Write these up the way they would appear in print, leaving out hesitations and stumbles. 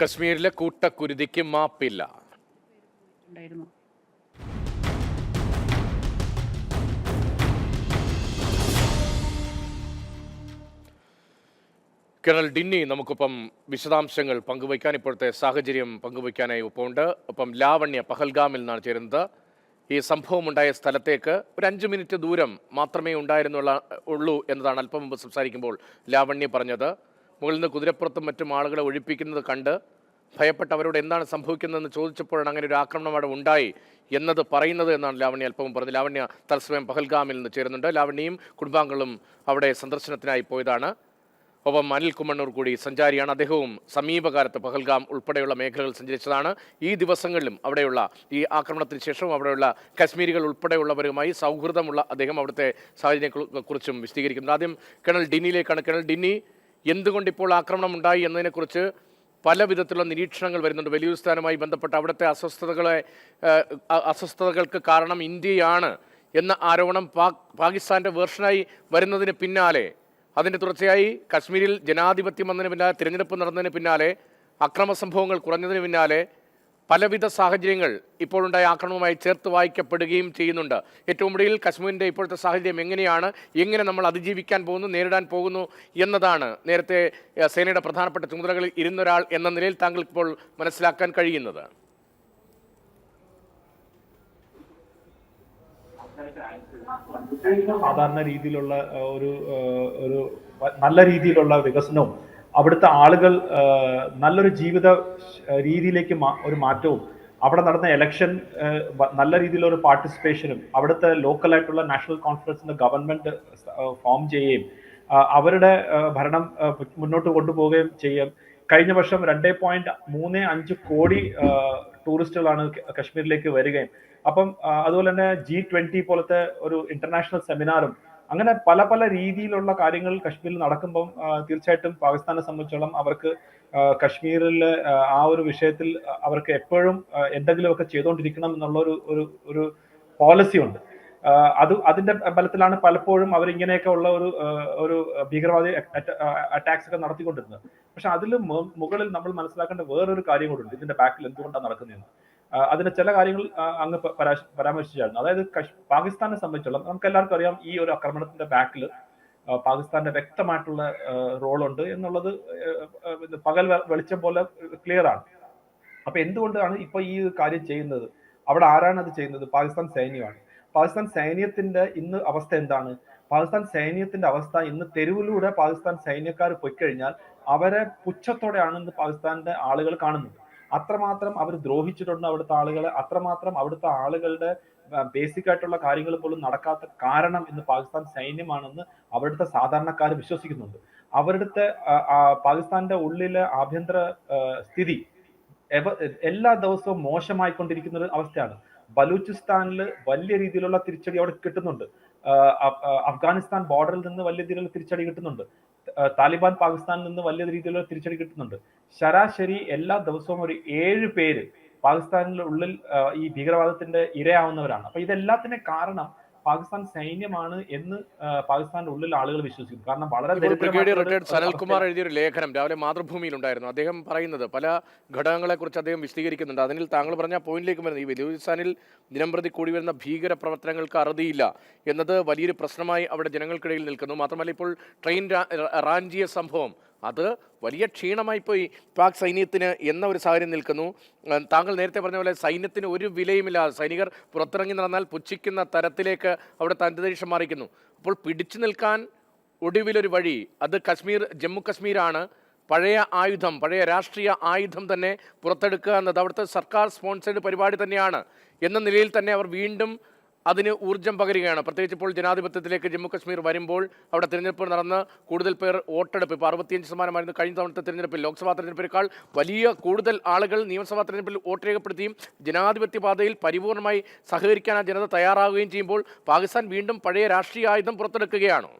കശ്മീരിലെ കൂട്ടക്കുരുതിക്ക് മാപ്പില്ല. കേണൽ ഡിന്നി നമുക്കൊപ്പം വിശദാംശങ്ങൾ പങ്കുവയ്ക്കാൻ, ഇപ്പോഴത്തെ സാഹചര്യം പങ്കുവയ്ക്കാനായി ഒപ്പമുണ്ട്. ഒപ്പം ലാവണ്യ പഹൽഗാമിൽ നിന്നാണ് ചേരുന്നത്. ഈ സംഭവം ഉണ്ടായ സ്ഥലത്തേക്ക് ഒരു 5 മിനിറ്റ് ദൂരം മാത്രമേ ഉള്ളൂ എന്നതാണ് അല്പം മുമ്പ് സംസാരിക്കുമ്പോൾ ലാവണ്യ പറഞ്ഞത്. മുകളിൽ നിന്ന് കുതിരപ്പുറത്തും മറ്റും ആളുകളെ ഒഴിപ്പിക്കുന്നത് കണ്ട് ഭയപ്പെട്ട് അവരോട് എന്താണ് സംഭവിക്കുന്നതെന്ന് ചോദിച്ചപ്പോഴാണ് അങ്ങനെ ഒരു ആക്രമണം അവിടെ ഉണ്ടായി എന്നത് പറയുന്നത് എന്നാണ് ലാവണ്യ അല്പം പറഞ്ഞത്. ലാവണ്യ തത്സമയം പഹൽഗാമിൽ നിന്ന് ചേരുന്നുണ്ട്. ലാവണ്യയും കുടുംബാംഗങ്ങളും അവിടെ സന്ദർശനത്തിനായി പോയതാണ്. ഒപ്പം അനിൽ കുമ്മണ്ണൂർ കൂടി സഞ്ചാരിയാണ്. അദ്ദേഹവും സമീപകാലത്ത് പഹൽഗാം ഉൾപ്പെടെയുള്ള മേഖലകൾ സഞ്ചരിച്ചതാണ്. ഈ ദിവസങ്ങളിലും അവിടെയുള്ള ഈ ആക്രമണത്തിന് ശേഷവും അവിടെയുള്ള കശ്മീരികൾ ഉൾപ്പെടെയുള്ളവരുമായി സൗഹൃദമുള്ള അദ്ദേഹം അവിടുത്തെ സാഹചര്യത്തെക്കുറിച്ചും വിശദീകരിക്കുന്നത്. ആദ്യം കേണൽ ഡിന്നിയിലേക്കാണ്. കേണൽ ഡിന്നി, എന്തുകൊണ്ട് ഇപ്പോൾ ആക്രമണം ഉണ്ടായി എന്നതിനെക്കുറിച്ച് പല വിധത്തിലുള്ള നിരീക്ഷണങ്ങൾ വരുന്നുണ്ട്. ബലൂചിസ്ഥാനുമായി ബന്ധപ്പെട്ട അവിടുത്തെ അസ്വസ്ഥതകൾക്ക് കാരണം ഇന്ത്യയാണ് എന്ന ആരോപണം പാകിസ്ഥാൻ്റെ വേർഷനായി വരുന്നതിന് പിന്നാലെ, അതിൻ്റെ തുടർച്ചയായി കശ്മീരിൽ ജനാധിപത്യം വന്നതിന് പിന്നാലെ, തിരഞ്ഞെടുപ്പ് നടന്നതിന് പിന്നാലെ, അക്രമ സംഭവങ്ങൾ കുറഞ്ഞതിന് പിന്നാലെ പലവിധ സാഹചര്യങ്ങൾ ഇപ്പോഴുണ്ടായ ആക്രമണവുമായി ചേർത്ത് വായിക്കപ്പെടുകയും ചെയ്യുന്നുണ്ട്. ഏറ്റവും ഒടുവിൽ കശ്മീരിൻ്റെ ഇപ്പോഴത്തെ സാഹചര്യം എങ്ങനെയാണ്, എങ്ങനെ നമ്മൾ അതിജീവിക്കാൻ പോകുന്നു, നേരിടാൻ പോകുന്നു എന്നതാണ് നേരത്തെ സേനയുടെ പ്രധാനപ്പെട്ട ചുമതലകളിൽ ഇരുന്നൊരാൾ എന്ന നിലയിൽ താങ്കൾക്ക് ഇപ്പോൾ മനസ്സിലാക്കാൻ കഴിയുന്നത്. സാധാരണ രീതിയിലുള്ള ഒരു ഒരു നല്ല രീതിയിലുള്ള വികസനവും അവിടുത്തെ ആളുകൾ നല്ലൊരു ജീവിത രീതിയിലേക്ക് ഒരു മാറ്റവും, അവിടെ നടന്ന ഇലക്ഷൻ നല്ല രീതിയിലുള്ള പാർട്ടിസിപ്പേഷനും, അവിടുത്തെ ലോക്കലായിട്ടുള്ള നാഷണൽ കോൺഫറൻസിന്റെ ഗവൺമെന്റ് ഫോം ചെയ്യുകയും അവരുടെ ഭരണം മുന്നോട്ട് കൊണ്ടുപോവുകയും ചെയ്യും. കഴിഞ്ഞ വർഷം 2.35 കോടി ടൂറിസ്റ്റുകളാണ് കശ്മീരിലേക്ക് വരികയും, അപ്പം അതുപോലെ തന്നെ G20 പോലത്തെ ഒരു ഇന്റർനാഷണൽ സെമിനാറും, അങ്ങനെ പല പല രീതിയിലുള്ള കാര്യങ്ങൾ കശ്മീരിൽ നടക്കുമ്പം തീർച്ചയായിട്ടും പാകിസ്ഥാനെ സംബന്ധിച്ചോളം അവർക്ക് കശ്മീരിൽ ആ ഒരു വിഷയത്തിൽ അവർക്ക് എപ്പോഴും എന്തെങ്കിലുമൊക്കെ ചെയ്തുകൊണ്ടിരിക്കണം എന്നുള്ള ഒരു പോളിസി ഉണ്ട്. അതിന്റെ ബലത്തിലാണ് പലപ്പോഴും അവരിങ്ങനെയൊക്കെ ഉള്ള ഒരു ഭീകരവാദി അറ്റാക്സ് ഒക്കെ നടത്തിക്കൊണ്ടിരുന്നത്. പക്ഷെ അതിൽ മുകളിൽ നമ്മൾ മനസ്സിലാക്കേണ്ട വേറൊരു കാര്യം കൂടെ ഉണ്ട്, ഇതിന്റെ ബാക്കിൽ എന്തുകൊണ്ടാണ് നടക്കുന്നതെന്ന്. അതിന് ചില കാര്യങ്ങൾ അങ്ങ് പരാമർശിച്ചായിരുന്നു. അതായത് പാകിസ്ഥാനെ സംബന്ധിച്ചോളം നമുക്ക് എല്ലാവർക്കും അറിയാം, ഈ ഒരു ആക്രമണത്തിന്റെ ബാക്കിൽ പാകിസ്ഥാന്റെ വ്യക്തമായിട്ടുള്ള റോളുണ്ട് എന്നുള്ളത് പകൽ വെളിച്ചം പോലെ ക്ലിയർ ആണ്. അപ്പൊ എന്തുകൊണ്ടാണ് ഇപ്പൊ ഈ കാര്യം ചെയ്യുന്നത്? അവിടെ ആരാണ് അത് ചെയ്യുന്നത്? പാകിസ്ഥാൻ സൈന്യമാണ്. പാകിസ്ഥാൻ സൈന്യത്തിന്റെ ഇന്ന് അവസ്ഥ എന്താണ്? പാകിസ്ഥാൻ സൈന്യത്തിന്റെ അവസ്ഥ ഇന്ന് തെരുവിലൂടെ പാകിസ്ഥാൻ സൈന്യക്കാർ പൊയ്ക്കഴിഞ്ഞാൽ അവരെ പുച്ഛത്തോടെയാണ് ഇന്ന് പാകിസ്ഥാന്റെ ആളുകൾ കാണുന്നത്. അത്രമാത്രം അവർ ദ്രോഹിച്ചിട്ടുണ്ട് അവിടുത്തെ ആളുകളെ. അത്രമാത്രം അവിടുത്തെ ആളുകളുടെ ബേസിക് ആയിട്ടുള്ള കാര്യങ്ങൾ പോലും നടക്കാത്ത കാരണം ഇന്ന് പാകിസ്ഥാൻ സൈന്യമാണെന്ന് അവിടുത്തെ സാധാരണക്കാർ വിശ്വസിക്കുന്നുണ്ട്. അവരുടെ പാകിസ്ഥാന്റെ ഉള്ളിലെ ആഭ്യന്തര സ്ഥിതി എല്ലാ ദിവസവും മോശമായിക്കൊണ്ടിരിക്കുന്ന ഒരു അവസ്ഥയാണ്. ബലൂചിസ്ഥാനിൽ വലിയ രീതിയിലുള്ള തിരിച്ചടി അവിടെ കിട്ടുന്നുണ്ട്. അഫ്ഗാനിസ്ഥാൻ ബോർഡറിൽ നിന്ന് വലിയ രീതിയിലുള്ള തിരിച്ചടി കിട്ടുന്നുണ്ട്. താലിബാൻ പാകിസ്ഥാനിൽ നിന്ന് വലിയ രീതിയിലുള്ള തിരിച്ചടി കിട്ടുന്നുണ്ട്. ശരാശരി എല്ലാ ദിവസവും ഒരു 7 പേര് പാകിസ്ഥാനിലെ ഉള്ളിൽ ഈ ഭീകരവാദത്തിന്റെ ഇരയാവുന്നവരാണ്. അപ്പൊ ഇതെല്ലാത്തിന്റെ കാരണം പാകിസ്ഥാൻ സൈന്യമാണ് എന്ന് പാകിസ്ഥാന്റെ ഉള്ളിൽ ആളുകൾ വിശ്വസിക്കുന്നു. കാരണം വളരെ ബ്രിഗേഡിയർ റിട്ടയർഡ് സനൽകുമാർ എഴുതിയൊരു ലേഖനം രാവിലെ മാതൃഭൂമിയിലുണ്ടായിരുന്നു. അദ്ദേഹം പറയുന്നത് പല ഘടകങ്ങളെക്കുറിച്ച് അദ്ദേഹം വിശദീകരിക്കുന്നുണ്ട്. അതിൽ താങ്കൾ പറഞ്ഞ പോയിന്റിലേക്ക് വരുന്നത്, ഈ ബലൂചിസ്ഥാനിൽ ദിനംപ്രതി കൂടി വരുന്ന ഭീകര പ്രവർത്തനങ്ങൾക്ക് അറുതിയില്ല എന്നത് വലിയൊരു പ്രശ്നമായി അവിടെ ജനങ്ങൾക്കിടയിൽ നിൽക്കുന്നു. മാത്രമല്ല, ഇപ്പോൾ ട്രെയിൻ റാഞ്ചിയ സംഭവം അത് വലിയ ക്ഷീണമായി പോയി പാക് സൈന്യത്തിന് എന്ന ഒരു സാഹചര്യം നിൽക്കുന്നു. താങ്കൾ നേരത്തെ പറഞ്ഞ പോലെ സൈന്യത്തിന് ഒരു വിലയുമില്ലാതെ സൈനികർ പുറത്തിറങ്ങി നടന്നാൽ പുച്ഛിക്കുന്ന തരത്തിലേക്ക് അവിടുത്തെ അന്തരീക്ഷം മാറിക്കുന്നു. അപ്പോൾ പിടിച്ചു നിൽക്കാൻ ഒടുവിലൊരു വഴി അത് ജമ്മു കശ്മീരാണ്. പഴയ ആയുധം, പഴയ രാഷ്ട്രീയ ആയുധം തന്നെ പുറത്തെടുക്കുക എന്നത് അവിടുത്തെ സർക്കാർ സ്പോൺസേഡ് പരിപാടി തന്നെയാണ് എന്ന നിലയിൽ തന്നെ അവർ വീണ്ടും അതിന് ഊർജ്ജം പകരുകയാണ്. പ്രത്യേകിച്ച് ഇപ്പോൾ ജനാധിപത്യത്തിലേക്ക് ജമ്മു കശ്മീർ വരുമ്പോൾ അവിടെ തിരഞ്ഞെടുപ്പ് നടന്ന് കൂടുതൽ പേർ വോട്ടെടുപ്പ്, ഇപ്പോൾ 65% കഴിഞ്ഞ തവണത്തെ തിരഞ്ഞെടുപ്പിൽ, ലോക്സഭാ തിരഞ്ഞെടുപ്പിനേക്കാൾ വലിയ കൂടുതൽ ആളുകൾ നിയമസഭാ തിരഞ്ഞെടുപ്പിൽ വോട്ട് രേഖപ്പെടുത്തിയും ജനാധിപത്യ പാതയിൽ പരിപൂർണമായി സഹകരിക്കാൻ ആ ജനത തയ്യാറാവുകയും ചെയ്യുമ്പോൾ പാകിസ്ഥാൻ വീണ്ടും പഴയ രാഷ്ട്രീയ ആയുധം പുറത്തെടുക്കുകയാണോ?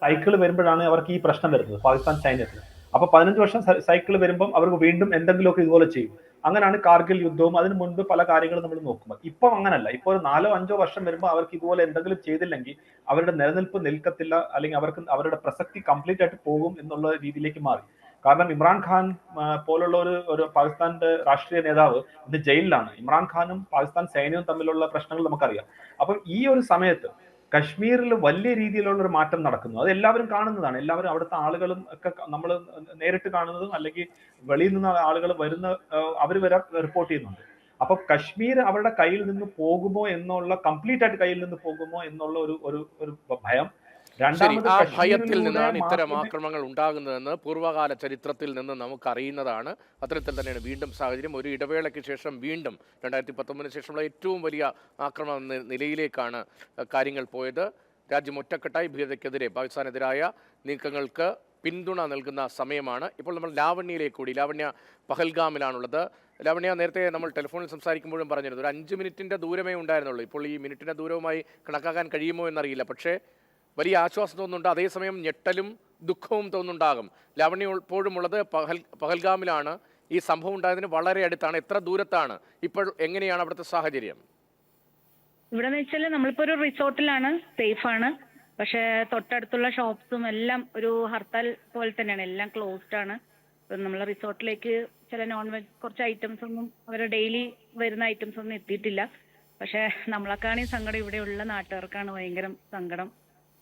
സൈക്കിൾ വരുമ്പോഴാണ് അവർക്ക് ഈ പ്രശ്നം വരുന്നത് പാകിസ്ഥാൻ സൈന്യത്തിന്. അപ്പൊ 15 വർഷം സൈക്കിൾ വരുമ്പം അവർക്ക് വീണ്ടും എന്തെങ്കിലുമൊക്കെ ഇതുപോലെ ചെയ്യും. അങ്ങനെയാണ് കാർഗിൽ യുദ്ധവും അതിന് മുൻപ് പല കാര്യങ്ങളും നമ്മൾ നോക്കുമ്പോൾ. ഇപ്പം അങ്ങനല്ല. ഇപ്പൊ ഒരു 4-5 വർഷം വരുമ്പോൾ അവർക്ക് ഇതുപോലെ എന്തെങ്കിലും ചെയ്തില്ലെങ്കിൽ അവരുടെ നിലനിൽപ്പ് നിൽക്കത്തില്ല, അല്ലെങ്കിൽ അവർക്ക് അവരുടെ പ്രസക്തി കംപ്ലീറ്റ് ആയിട്ട് പോകും എന്നുള്ള രീതിയിലേക്ക് മാറി. കാരണം ഇമ്രാൻഖാൻ പോലുള്ള ഒരു പാകിസ്ഥാന്റെ രാഷ്ട്രീയ നേതാവ് ഇന്ന് ജയിലിലാണ്. ഇമ്രാൻഖാനും പാകിസ്ഥാൻ സൈന്യവും തമ്മിലുള്ള പ്രശ്നങ്ങൾ നമുക്കറിയാം. അപ്പം ഈ ഒരു സമയത്ത് കശ്മീരിൽ വലിയ രീതിയിലുള്ള ഒരു മാറ്റം നടക്കുന്നു. അത് എല്ലാവരും കാണുന്നതാണ്. എല്ലാവരും അവിടുത്തെ ആളുകളും ഒക്കെ നമ്മൾ നേരിട്ട് കാണുന്നതും, അല്ലെങ്കിൽ വെളിയിൽ നിന്ന് ആളുകൾ വരുന്ന അവർ വരെ റിപ്പോർട്ട് ചെയ്യുന്നുണ്ട്. അപ്പൊ കശ്മീർ അവരുടെ കയ്യിൽ നിന്ന് പോകുമോ എന്നുള്ള, കംപ്ലീറ്റ് ആയിട്ട് കയ്യിൽ നിന്ന് പോകുമോ എന്നുള്ള ഒരു ഭയം. ശരി, രണ്ടാമത് ആ ഭയത്തിൽ കശ്മീരിലൂടെ നിന്നാണ് ഇത്തരം മാത്രമേ ആക്രമണങ്ങൾ ഉണ്ടാകുന്നതെന്ന് പൂർവ്വകാല ചരിത്രത്തിൽ നിന്ന് നമുക്കറിയുന്നതാണ്. അത്തരത്തിൽ തന്നെയാണ് വീണ്ടും സാഹചര്യം. ഒരു ഇടവേളയ്ക്ക് ശേഷം വീണ്ടും 2019 ശേഷമുള്ള ഏറ്റവും വലിയ ആക്രമണ നിലയിലേക്കാണ് കാര്യങ്ങൾ പോയത്. രാജ്യം ഒറ്റക്കെട്ടായി ഭീകരതയ്ക്കെതിരെ പാകിസ്ഥാനെതിരായ നീക്കങ്ങൾക്ക് പിന്തുണ നൽകുന്ന സമയമാണ്. ഇപ്പോൾ നമ്മൾ ലാവണ്യയിലേക്ക് കൂടി. ലാവണ്യ പഹൽഗാമിലാണുള്ളത്. ലാവണ്യ, നേരത്തെ നമ്മൾ ടെലിഫോണിൽ സംസാരിക്കുമ്പോഴും പറഞ്ഞിരുന്നു ഒരു 5 മിനിറ്റിൻ്റെ ദൂരമേ ഉണ്ടായിരുന്നുള്ളൂ. ഇപ്പോൾ ഈ മിനിറ്റിൻ്റെ ദൂരവുമായി കണക്കാക്കാൻ കഴിയുമോ എന്നറിയില്ല. പക്ഷേ വലിയ ആശ്വാസം തോന്നുന്നുണ്ട്. അതേസമയം ഞെട്ടലും ദുഃഖവും തോന്നുന്നുണ്ടാകും. ലാവണ്യ ഇപ്പോഴും ഉള്ളത് പഹൽഗാമിലാണ്. ഈ സംഭവം ഉണ്ടായതിന് വളരെ അടുത്താണ്. എത്ര ദൂരത്താണ്? ഇപ്പോൾ എങ്ങനെയാണ് അവിടുത്തെ സാഹചര്യം? ഇവിടെ എന്ന് വെച്ചാൽ നമ്മളിപ്പോ ഒരു റിസോർട്ടിലാണ്, സേഫ് ആണ്. പക്ഷെ തൊട്ടടുത്തുള്ള ഷോപ്സും എല്ലാം ഒരു ഹർത്താൽ പോലെ തന്നെയാണ്, എല്ലാം ക്ലോസ്ഡ് ആണ്. നമ്മൾ റിസോർട്ടിലേക്ക് ചില നോൺ വെജ് കുറച്ച് ഐറ്റംസ് ഒന്നും, അവരുടെ ഡെയിലി വരുന്ന ഐറ്റംസ് ഒന്നും എത്തിയിട്ടില്ല. പക്ഷെ നമ്മളെക്കാണീ സങ്കടം ഇവിടെയുള്ള നാട്ടുകാർക്കാണ് ഭയങ്കര സങ്കടം.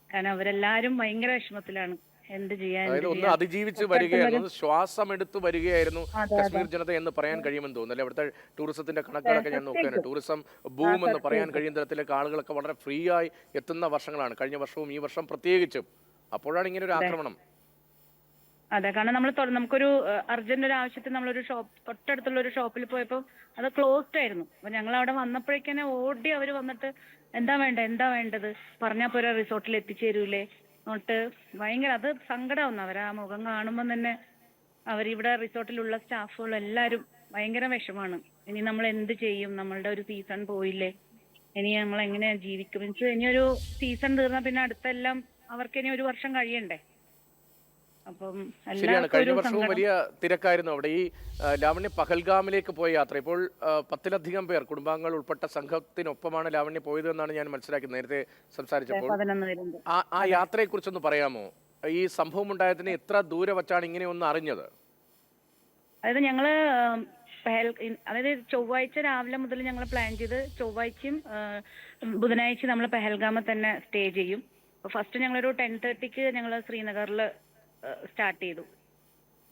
കാരണം അവരെല്ലാരും ഭയങ്കര വിഷമത്തിലാണ്. എന്ത് ചെയ്യാൻ, അതായത് ഒന്ന് അതിജീവിച്ച് വരികയായിരുന്നു, ശ്വാസം എടുത്ത് വരികയായിരുന്നു അതെ അതെ കശ്മീർ ജനത എന്ന് പറയാൻ കഴിയുമെന്ന് തോന്നുന്നു അല്ലെ? അവിടുത്തെ ടൂറിസത്തിന്റെ കണക്കുകളൊക്കെ ഞാൻ നോക്കുകയാണ്. ടൂറിസം ബൂം എന്ന് പറയാൻ കഴിയുന്ന തരത്തിലേക്ക് ആളുകളൊക്കെ വളരെ ഫ്രീ ആയി എത്തുന്ന വർഷങ്ങളാണ് കഴിഞ്ഞ വർഷവും ഈ വർഷം പ്രത്യേകിച്ചും. അപ്പോഴാണ് ഇങ്ങനെ ഒരു ആക്രമണം. അതെ. കാരണം നമുക്കൊരു അർജന്റ് ഒരു ആവശ്യത്തിന് നമ്മളൊരു തൊട്ടടുത്തുള്ള ഒരു ഷോപ്പിൽ പോയപ്പോൾ അത് ക്ലോസ്ഡ് ആയിരുന്നു. അപ്പൊ ഞങ്ങൾ അവിടെ വന്നപ്പോഴേക്കന്നെ ഓടി അവര് വന്നിട്ട് എന്താ വേണ്ടത് പറഞ്ഞാൽ പോരാ, റിസോർട്ടിൽ എത്തിച്ചേരൂലേ എന്നിട്ട് ഭയങ്കര അത് സങ്കടമാവുന്നു. അവരാ മുഖം കാണുമ്പോൾ തന്നെ അവരിവിടെ റിസോർട്ടിലുള്ള സ്റ്റാഫുകളും എല്ലാവരും ഭയങ്കര വിഷമാണ്. ഇനി നമ്മൾ എന്ത് ചെയ്യും, നമ്മളുടെ ഒരു സീസൺ പോയില്ലേ, ഇനി നമ്മൾ എങ്ങനെ ജീവിക്കും. ഇനിയൊരു സീസൺ തീർന്നാൽ പിന്നെ അടുത്തെല്ലാം അവർക്ക് ഇനി ഒരു വർഷം കഴിയണ്ടേ. അപ്പം ശരിയാണ്. എല്ലാവർക്കും കഴിഞ്ഞ ഒരു വർഷവും സങ്കടം. വലിയ തിരക്കായിരുന്നു അവിടെ. ഈ ലാവണ്യ പഹൽഗാമിലേക്ക് പോയ യാത്ര, ഇപ്പോൾ 10-ലധികം പേർ കുടുംബാംഗങ്ങൾ ഉൾപ്പെട്ട സംഘത്തിനൊപ്പമാണ് ലാവണ്യ പോയതെന്നാണ് ഞാൻ മനസ്സിലാക്കുന്നത് നേരത്തെ സംസാരിച്ചപ്പോൾ. 11 പേരുണ്ട്. ആ യാത്രയെക്കുറിച്ചൊന്ന് പറയാമോ? ഈ സംഭവം ഉണ്ടായതിന് എത്ര ദൂരെ വച്ചാണ് ഇങ്ങനെ ഒന്ന് അറിഞ്ഞത്? അതായത് ഞങ്ങള് അതായത് ചൊവ്വാഴ്ച രാവിലെ മുതൽ ഞങ്ങൾ പ്ലാൻ ചെയ്ത് ചൊവ്വാഴ്ചയും ബുധനാഴ്ച നമ്മൾ പെഹൽഗാമിൽ തന്നെ സ്റ്റേ ചെയ്യും. ഫസ്റ്റ് ഞങ്ങളൊരു 10:30ക്ക് ഞങ്ങൾ ശ്രീനഗറിൽ സ്റ്റാർട്ട് ചെയ്തു.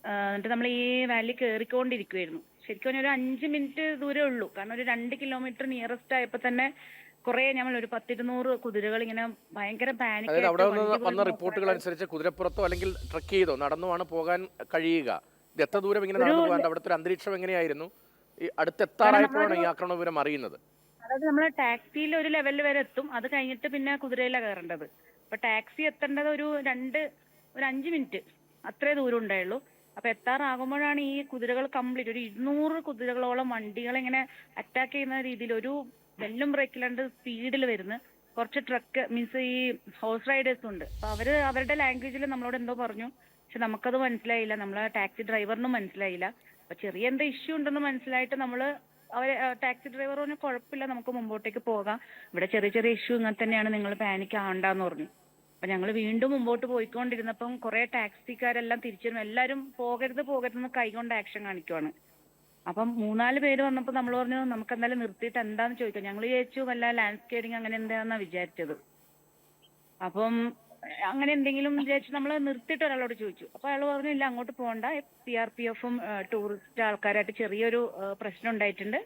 എന്നിട്ട് നമ്മൾ ഈ വാലി കയറിക്കൊണ്ടിരിക്കുവായിരുന്നു. ശരിക്കും ഒരു 5 മിനിറ്റ് ദൂരേ ഉള്ളൂ. കാരണം ഒരു 2 കിലോമീറ്റർ നിയറസ്റ്റ് ആയപ്പോൾ തന്നെ കുറെ ഞങ്ങൾ ഒരു 10-200 കുതിരകൾ ഇങ്ങനെ ഭയങ്കര പാനിക് അതായത് അവിടെ നിന്ന് വന്ന ആയിട്ട് റിപ്പോർട്ടുകൾ അനുസരിച്ച് കുതിരപ്പുറത്തോ അല്ലെങ്കിൽ ട്രക്ക് ചെയ്തോ നടന്നുമാണ് പോകാൻ കഴിയുക. ഇത് എത്ര ദൂരം ഇങ്ങനെ നടന്നു പോകാൻ? അവിടുത്തെ ഒരു അന്തരീക്ഷം എങ്ങനെയായിരുന്നു? ഈ അടുത്തെത്താറായപ്പോഴാണ് ഈ ആക്രമണ വിവരം അറിയുന്നത്. അതായത് നമ്മൾ ടാക്സിയിൽ ഒരു ലെവലിൽ വരെ എത്തും. അത് കഴിഞ്ഞിട്ട് പിന്നെ കുതിരയിലാണ് കയറേണ്ടത്. അപ്പൊ ടാക്സി എത്തേണ്ടത് ഒരു 5 മിനിറ്റ് അത്രേ ദൂരം ഉണ്ടായുള്ളൂ. അപ്പൊ എത്താറാകുമ്പോഴാണ് ഈ കുതിരകൾ കംപ്ലീറ്റ് ഒരു 200 കുതിരകളോളം വണ്ടികൾ ഇങ്ങനെ അറ്റാക്ക് ചെയ്യുന്ന രീതിയിൽ ഒരു ബെല്ലും ബ്രേക്കിലാണ്ട് സ്പീഡിൽ വരുന്നു. കുറച്ച് ട്രക്ക് മീൻസ് ഈ ഹോഴ്സ് റൈഡേഴ്സ് ഉണ്ട്. അപ്പൊ അവരുടെ ലാംഗ്വേജിൽ നമ്മളോട് എന്തോ പറഞ്ഞു. പക്ഷെ നമുക്കത് മനസ്സിലായില്ല. നമ്മളെ ടാക്സി ഡ്രൈവറിനും മനസ്സിലായില്ല. അപ്പൊ ചെറിയ എന്താ ഇഷ്യൂ ഉണ്ടെന്ന് മനസ്സിലായിട്ട് അവരെ ടാക്സി ഡ്രൈവർ പറഞ്ഞു കുഴപ്പമില്ല, നമുക്ക് മുമ്പോട്ടേക്ക് പോകാം, ഇവിടെ ചെറിയ ചെറിയ ഇഷ്യൂ ഇങ്ങനെ തന്നെയാണ്, നിങ്ങൾ പാനിക് ആവണ്ടെന്ന് പറഞ്ഞു. അപ്പൊ ഞങ്ങൾ വീണ്ടും മുമ്പോട്ട് പോയിക്കൊണ്ടിരുന്നപ്പം കുറെ ടാക്സിക്കാരെല്ലാം തിരിച്ചിരുന്നു. എല്ലാവരും പോകരുതെന്ന് കൈകൊണ്ട് ആക്ഷൻ കാണിക്കുവാണ്. അപ്പം 3-4 പേര് വന്നപ്പോൾ നമ്മൾ പറഞ്ഞു നമുക്ക് എന്തായാലും നിർത്തിയിട്ട് എന്താന്ന് ചോദിക്കാം. ഞങ്ങൾ വിചാരിച്ചു വല്ല ലാൻഡ്സ്കേഡിങ് അങ്ങനെ എന്താന്നാ വിചാരിച്ചത്. അപ്പം അങ്ങനെ എന്തെങ്കിലും വിചാരിച്ച് നമ്മൾ നിർത്തിയിട്ട് ഒരാളോട് ചോദിച്ചു. അപ്പൊ അയാൾ പറഞ്ഞു ഇല്ല, അങ്ങോട്ട് പോകണ്ട, CRPF-ഉം ടൂറിസ്റ്റ് ആൾക്കാരായിട്ട് ചെറിയൊരു പ്രശ്നം ഉണ്ടായിട്ടുണ്ട്,